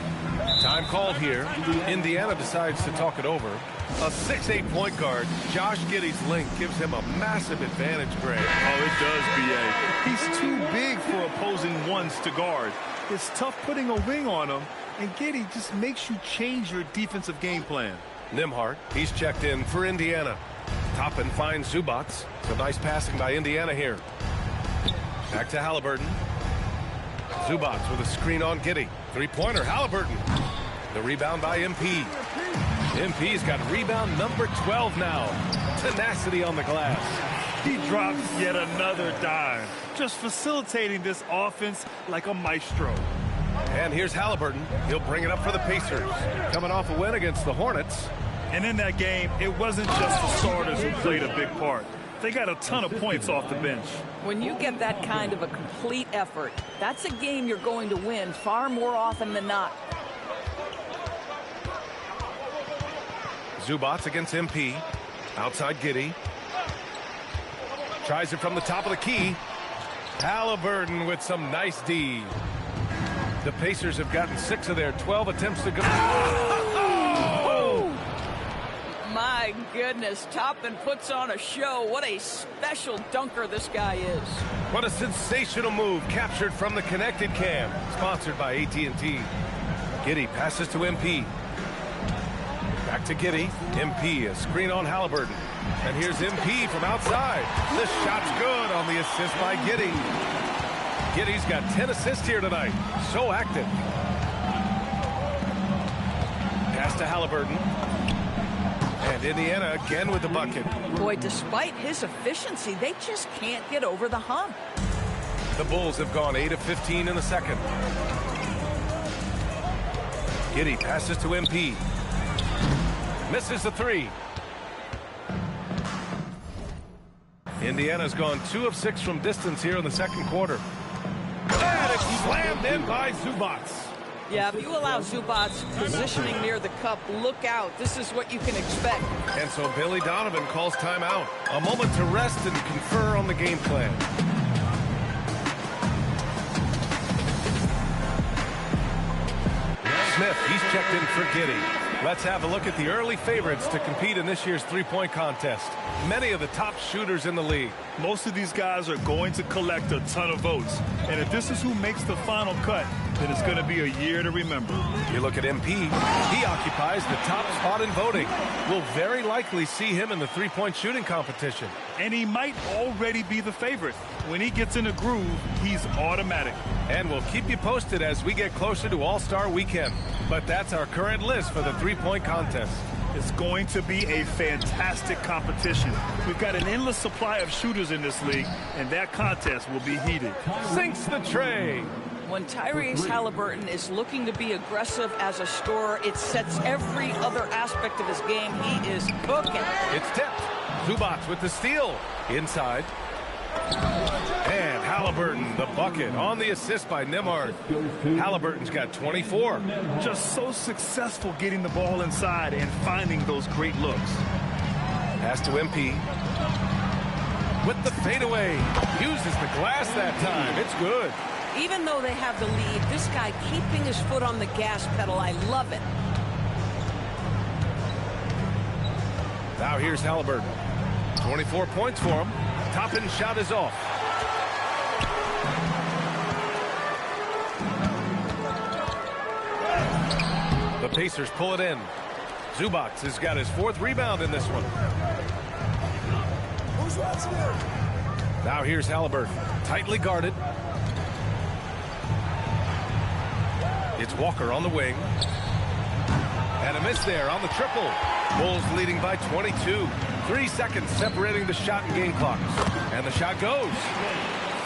Time called here. Indiana decides to talk it over. A 6'8" point guard, Josh Giddey's length gives him a massive advantage, Greg. Oh, it does, B.A. He's too big for opposing ones to guard. It's tough putting a wing on him, and Giddey just makes you change your defensive game plan. Nembhard, he's checked in for Indiana. Toppin finds Zubac. Some nice passing by Indiana here. Back to Halliburton. Zubac with a screen on Giddey. Three-pointer, Halliburton. The rebound by MP. MP's got rebound number 12 now. Tenacity on the glass. He drops yet another dime, just facilitating this offense like a maestro. And here's Halliburton. He'll bring it up for the Pacers. Coming off a win against the Hornets. And in that game, it wasn't just the starters who played a big part. They got a ton of points off the bench. When you get that kind of a complete effort, that's a game you're going to win far more often than not. Zubac against MP. Outside Giddey. Tries it from the top of the key. Halliburton with some nice D. The Pacers have gotten 6 of their 12 attempts to go. Oh! My goodness, Toppin puts on a show. What a special dunker this guy is. What a sensational move captured from the connected cam. Sponsored by AT&T. Giddey passes to MP. Back to Giddey. MP, a screen on Halliburton. And here's MP from outside. This shot's good on the assist by Giddey. Giddey's got 10 assists here tonight. So active. Pass to Halliburton. And Indiana again with the bucket. Boy, despite his efficiency, they just can't get over the hump. The Bulls have gone 8 of 15 in the second. Giddey passes to MP. Misses the 3. Indiana's gone 2 of 6 from distance here in the second quarter. And it's slammed in by Zubac. Yeah, if you allow Zubac positioning near the cup, look out. This is what you can expect. And so Billy Donovan calls timeout. A moment to rest and confer on the game plan. Smith, he's checked in for Giddey. Let's have a look at the early favorites to compete in this year's three-point contest. Many of the top shooters in the league. Most of these guys are going to collect a ton of votes. And if this is who makes the final cut, then it's going to be a year to remember. You look at MP. He occupies the top spot in voting. We'll very likely see him in the three-point shooting competition. And he might already be the favorite. When he gets in a groove, he's automatic. And we'll keep you posted as we get closer to All-Star Weekend. But that's our current list for the three-point contest. It's going to be a fantastic competition. We've got an endless supply of shooters in this league, and that contest will be heated. Sinks the tray. When Tyrese Halliburton is looking to be aggressive as a scorer, it sets every other aspect of his game. He is cooking. It's tipped. Zubac with the steal. Inside. And Halliburton, the bucket, on the assist by Nembhard. Halliburton's got 24. Just so successful getting the ball inside and finding those great looks. Pass to MP. With the fadeaway. Uses the glass that time. It's good. Even though they have the lead, this guy keeping his foot on the gas pedal, I love it. Now here's Halliburton. 24 points for him. Toppin's shot is off. The Pacers pull it in. Zubac has got his 4th rebound in this one. Now here's Halliburton. Tightly guarded. It's Walker on the wing. And a miss there on the triple. Bulls leading by 22. 3 seconds separating the shot and game clock. And the shot goes.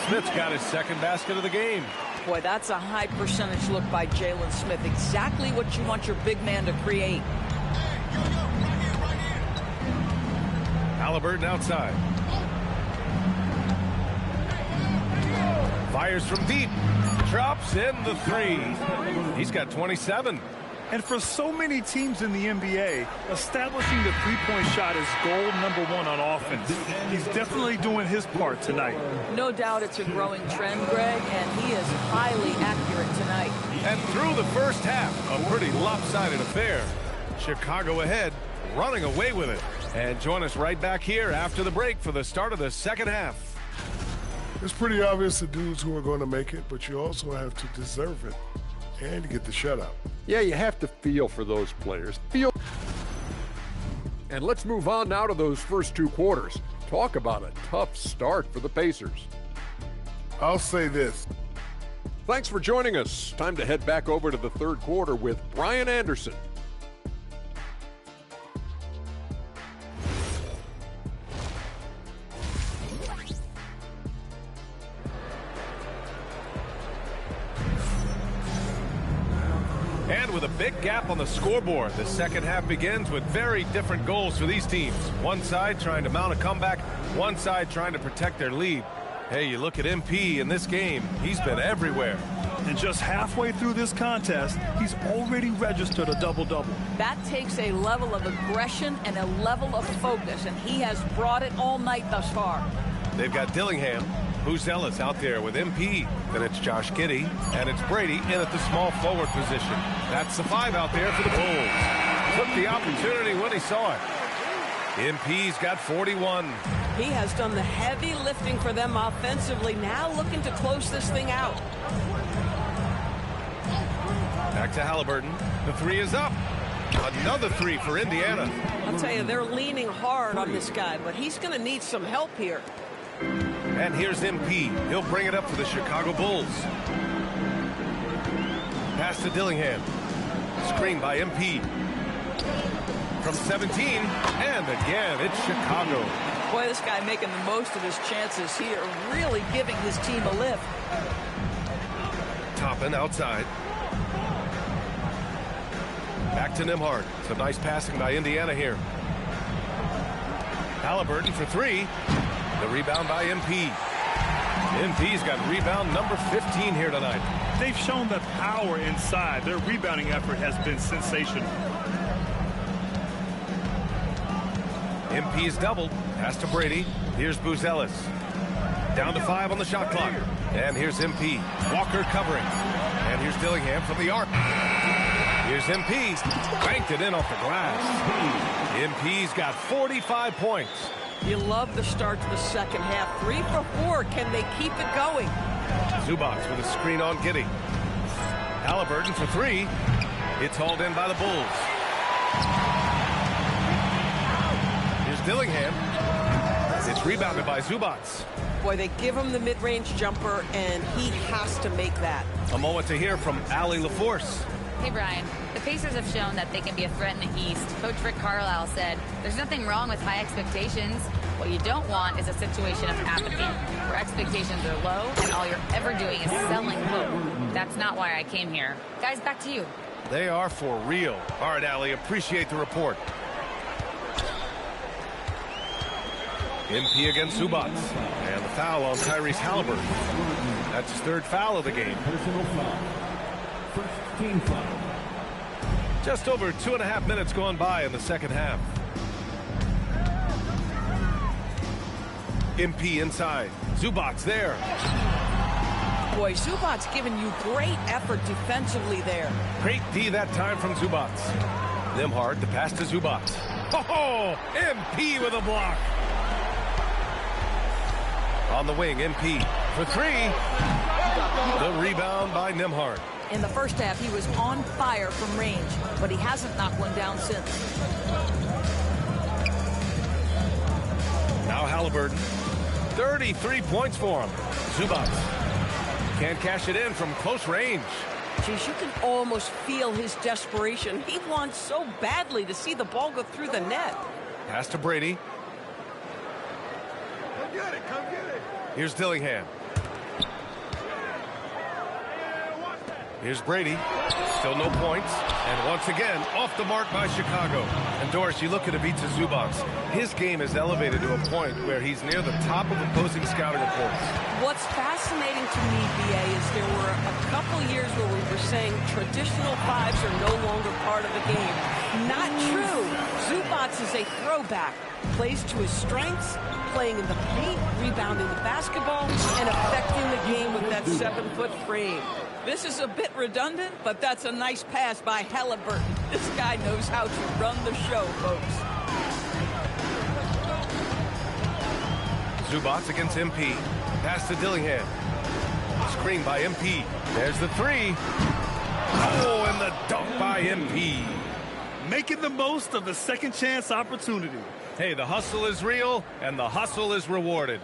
Smith's got his 2nd basket of the game. Boy, that's a high percentage look by Jalen Smith. Exactly what you want your big man to create. Halliburton outside. Fires from deep. Drops in the 3. He's got 27. And for so many teams in the NBA, establishing the three-point shot is goal number 1 on offense. He's definitely doing his part tonight. No doubt it's a growing trend, Greg, and he is highly accurate tonight. And through the first half, a pretty lopsided affair. Chicago ahead, running away with it. And join us right back here after the break for the start of the second half. It's pretty obvious the dudes who are going to make it, but you also have to deserve it and to get the shutout. Yeah, you have to feel for those players. And let's move on now to those first 2 quarters. Talk about a tough start for the Pacers. I'll say this. Thanks for joining us. Time to head back over to the third quarter with Brian Anderson. And with a big gap on the scoreboard, the second half begins with very different goals for these teams. One side trying to mount a comeback, one side trying to protect their lead. Hey, you look at MP in this game, he's been everywhere. And just halfway through this contest, he's already registered a double-double. That takes a level of aggression and a level of focus, and he has brought it all night thus far. They've got Dillingham, Buzelis out there with MP. Then it's Josh Giddey, and it's Brady in at the small forward position. That's the 5 out there for the Bulls. Took the opportunity when he saw it. MP's got 41. He has done the heavy lifting for them offensively, now looking to close this thing out. Back to Halliburton. The 3 is up. Another 3 for Indiana. I'll tell you, they're leaning hard on this guy, but he's going to need some help here. And here's MP. He'll bring it up for the Chicago Bulls. Pass to Dillingham. Screen by MP. From 17, and again, it's Chicago. Boy, this guy making the most of his chances here, really giving his team a lift. Toppin outside. Back to Nembhard. Some nice passing by Indiana here. Halliburton for 3. The rebound by MP. MP's got rebound number 15 here tonight. They've shown the power inside. Their rebounding effort has been sensational. MP's doubled. Pass to Brady. Here's Buzelis. Down to 5 on the shot clock. And here's MP. Walker covering. And here's Dillingham from the arc. Here's MP. Banked it in off the glass. MP's got 45 points. You love the start to the second half. 3 for 4. Can they keep it going? Zubac with a screen on Giddey. Halliburton for 3. It's hauled in by the Bulls. Here's Dillingham. It's rebounded by Zubac. Boy, they give him the mid-range jumper, and he has to make that. A moment to hear from Allie LaForce. Hey, Brian. The Pacers have shown that they can be a threat in the East. Coach Rick Carlisle said, there's nothing wrong with high expectations. What you don't want is a situation of apathy, where expectations are low and all you're ever doing is selling hope. That's not why I came here. Guys, back to you. They are for real. All right, Allie, appreciate the report. MP against Zubac. And the foul on Tyrese Halliburton. That's his 3rd foul of the game. Personal foul. First team foul. Just over 2.5 minutes gone by in the second half. MP inside. Zubac there. Boy, Zubac's giving you great effort defensively there. Great D that time from Zubac. Nembhard, the pass to Zubac. Oh, MP with a block. On the wing, MP for 3. The rebound by Nembhard. In the first half, he was on fire from range, but he hasn't knocked one down since. Now Halliburton. 33 points for him. Zubac can't cash it in from close range. Geez, you can almost feel his desperation. He wants so badly to see the ball go through the net. Pass to Brady. Come get it, come get it. Here's Dillingham. Here's Brady. Still no points. And once again, off the mark by Chicago. And Doris, you look at Ivica Zubac. His game is elevated to a point where he's near the top of opposing scouting reports. What's fascinating to me, BA, is there were a couple years where we were saying traditional 5s are no longer part of the game. Not true. Zubac is a throwback. Plays to his strengths, playing in the paint, rebounding the basketball, and affecting the game with that 7-foot frame. This is a bit redundant, but that's a nice pass by Halliburton. This guy knows how to run the show, folks. Zubac against MP. Pass to Dillingham. Screen by MP. There's the 3. Oh, and the dunk by MP. Making the most of the second chance opportunity. Hey, the hustle is real, and the hustle is rewarded.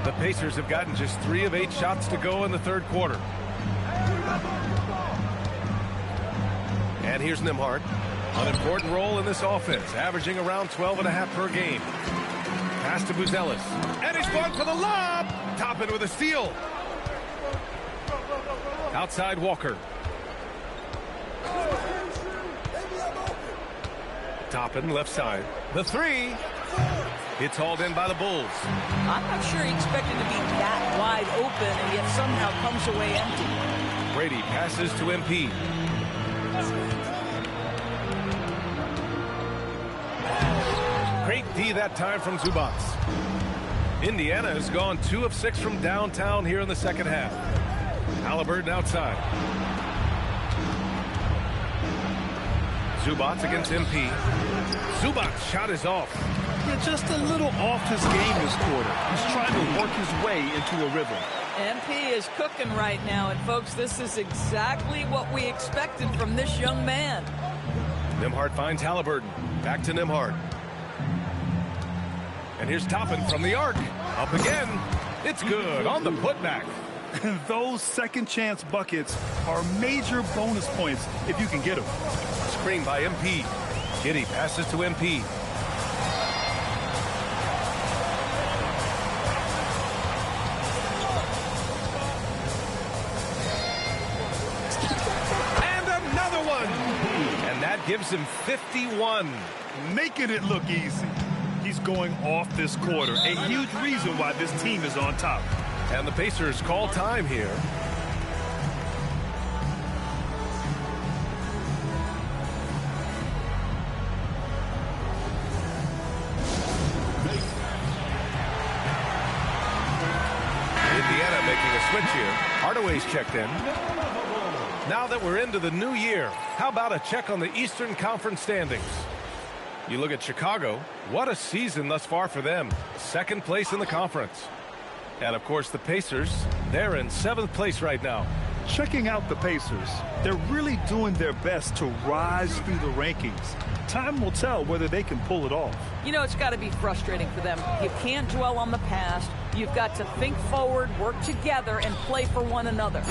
The Pacers have gotten just 3 of 8 shots to go in the 3rd quarter. And here's Nembhard. An important role in this offense, averaging around 12.5 per game. Pass to Buzelis. And he's going for the lob. Toppin with a steal. Outside Walker. Toppin, left side. The three. It's hauled in by the Bulls. I'm not sure he expected to be that wide open and yet somehow comes away empty. Brady passes to MP. Great D that time from Zubats. Indiana has gone 2 of 6 from downtown here in the second half. Halliburton outside. Zubats against MP. Zubats' shot is off. Yeah, just a little off his game this quarter. He's trying to work his way into a rhythm. MP is cooking right now, and folks, this is exactly what we expected from this young man. Nembhard finds Halliburton. Back to Nembhard. And here's Toppin from the arc. Up again. It's good on the putback. Those second chance buckets are major bonus points if you can get them. Screen by MP. Giddey passes to MP. And another one. And that gives him 51. Making it look easy. He's going off this quarter. A huge reason why this team is on top. And the Pacers call time here. Indiana making a switch here. Hardaway's checked in. Now that we're into the new year, how about a check on the Eastern Conference standings? You look at Chicago, what a season thus far for them. Second place in the conference. And of course the Pacers, they're in 7th place right now. Checking out the Pacers, they're really doing their best to rise through the rankings. Time will tell whether they can pull it off. You know, it's got to be frustrating for them. You can't dwell on the past. You've got to think forward, work together, and play for one another.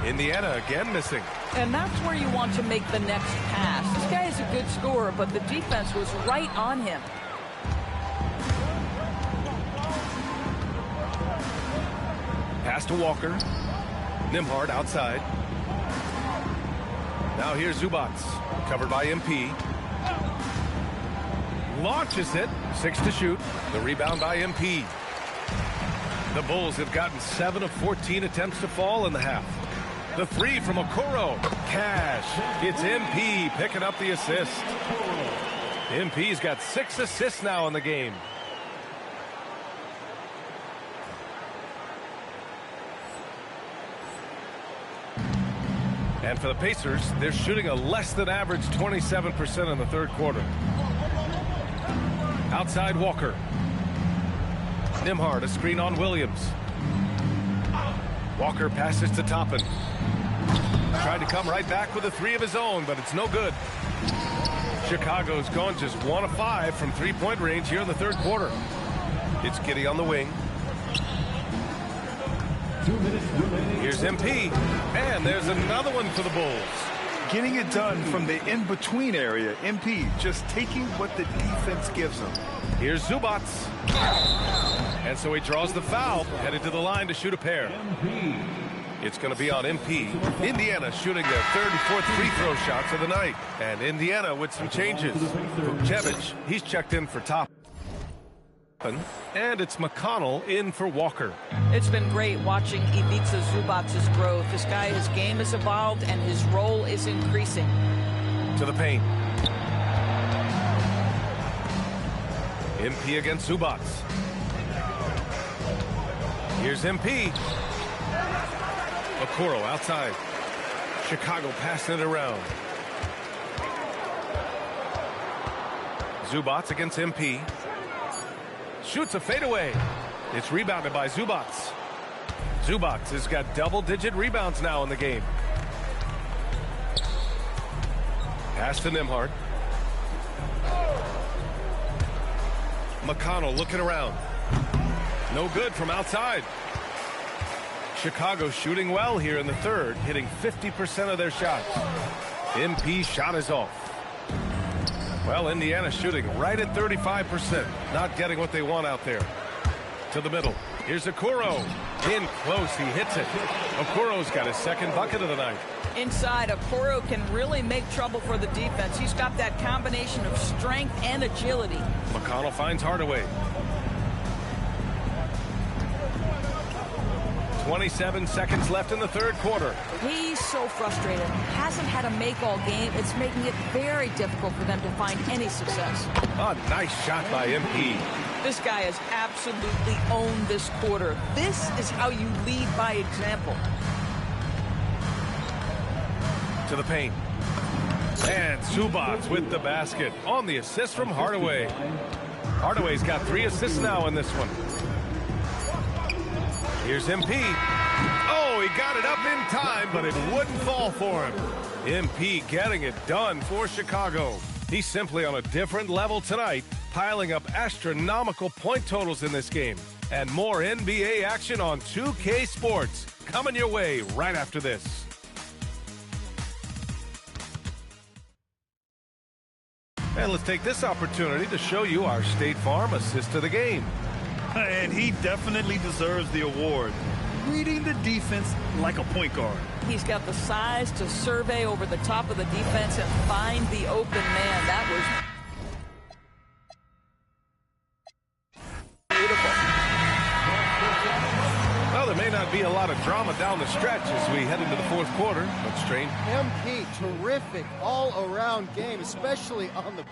Indiana again missing. And that's where you want to make the next pass. This guy is a good scorer, but the defense was right on him. Pass to Walker. Nembhard outside. Now here's Zubats. Covered by MP. Launches it. 6 to shoot. The rebound by MP. The Bulls have gotten 7 of 14 attempts to fall in the half. The three from Okoro. Cash. It's MP picking up the assist. MP's got 6 assists now in the game. And for the Pacers, they're shooting a less than average 27% in the third quarter. Outside Walker. Nembhard, a screen on Williams. Walker passes to Toppin. Tried to come right back with a 3 of his own, but it's no good. Chicago's gone just 1 of 5 from three-point range here in the third quarter. It's Giddey on the wing. Here's MP, and there's another one for the Bulls. Getting it done from the in-between area. MP just taking what the defense gives him. Here's Zubats. And so he draws the foul, headed to the line to shoot a pair. It's going to be on MP. Indiana shooting their 3rd and 4th free throw shots of the night. And Indiana with some changes. Vukcevic, he's checked in for Toppin. And it's McConnell in for Walker. It's been great watching Ivica Zubats' growth. This guy, his game has evolved and his role is increasing. To the paint. MP against Zubats. Here's MP. Okoro outside. Chicago passing it around. Zubats against MP. Shoots a fadeaway. It's rebounded by Zubats. Zubats has got double-digit rebounds now in the game. Pass to Nembhard. McConnell looking around. No good from outside. Chicago shooting well here in the third, hitting 50% of their shots. MP's shot is off. Well, Indiana shooting right at 35%. Not getting what they want out there. To the middle. Here's Okoro. In close, he hits it. Okuro's got his second bucket of the night. Inside, Okoro can really make trouble for the defense. He's got that combination of strength and agility. McConnell finds Hardaway. 27 seconds left in the third quarter. He's so frustrated. Hasn't had a make all game. It's making it very difficult for them to find any success. A nice shot by MP. This guy has absolutely owned this quarter. This is how you lead by example. To the paint. And Subats with the basket on the assist from Hardaway. Hardaway's got 3 assists now in this one. Here's MP. Oh, he got it up in time, but it wouldn't fall for him. MP getting it done for Chicago. He's simply on a different level tonight, piling up astronomical point totals in this game. And more NBA action on 2K Sports coming your way right after this. And let's take this opportunity to show you our State Farm assist of the game. And he definitely deserves the award. Reading the defense like a point guard. He's got the size to survey over the top of the defense and find the open man. That was beautiful. Well, there may not be a lot of drama down the stretch as we head into the fourth quarter, but Strain. MP, terrific all-around game, especially on the...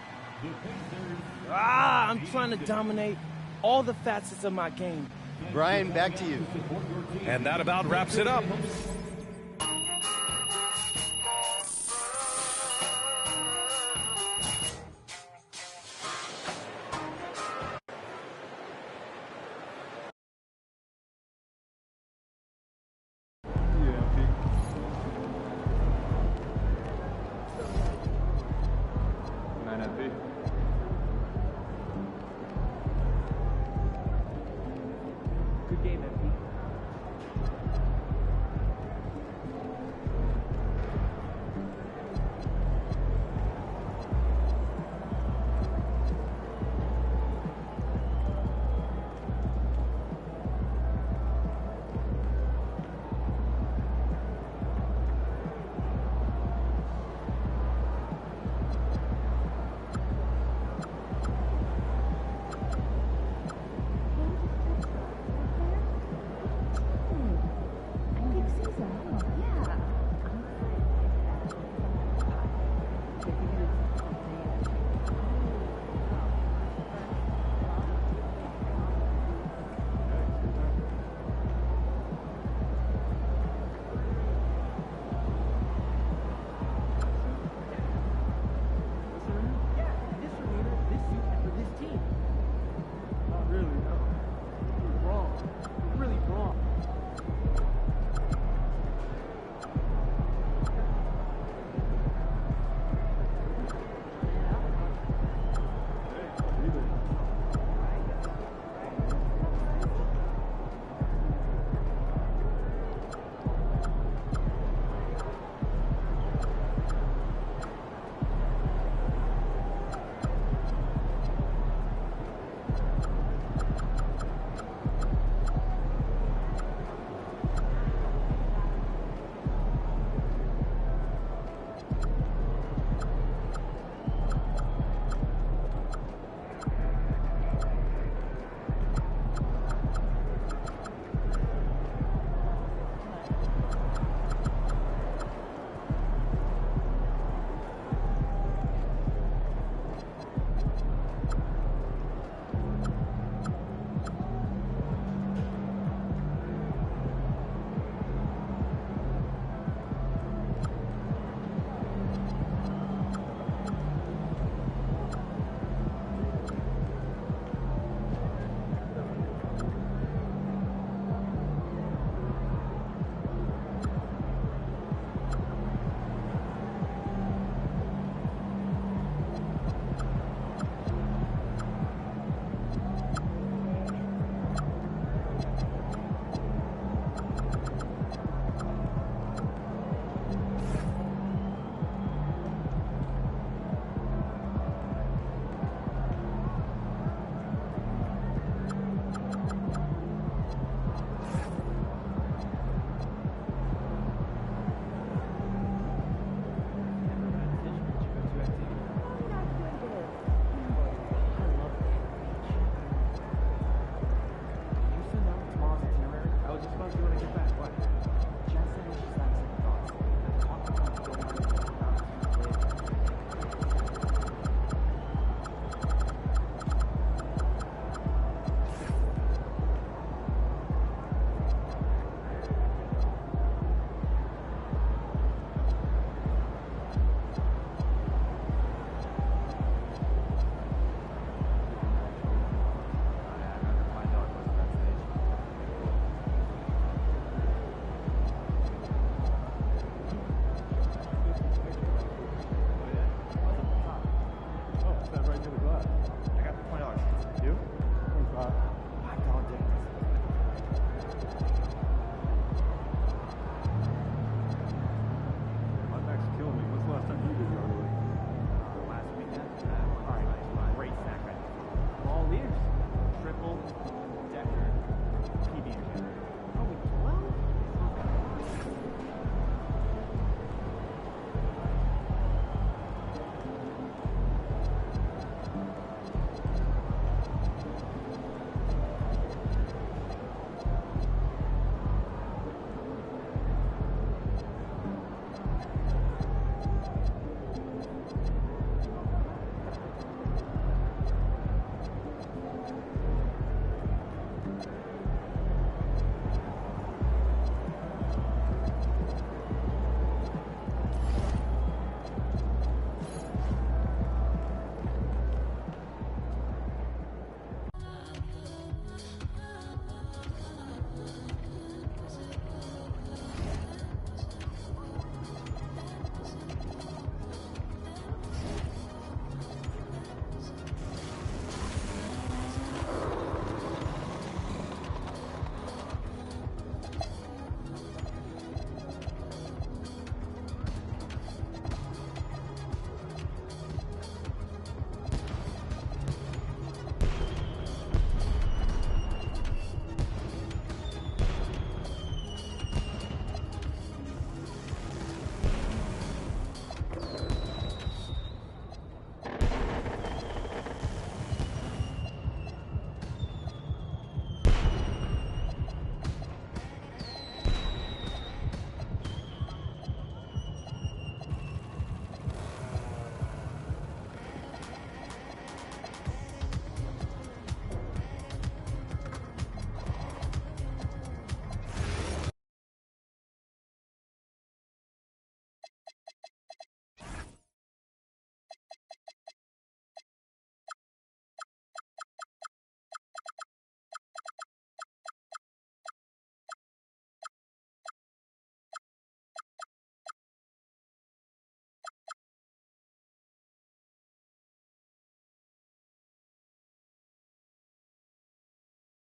I'm trying to dominate all the facets of my game. Brian, back to you. And that about wraps it up.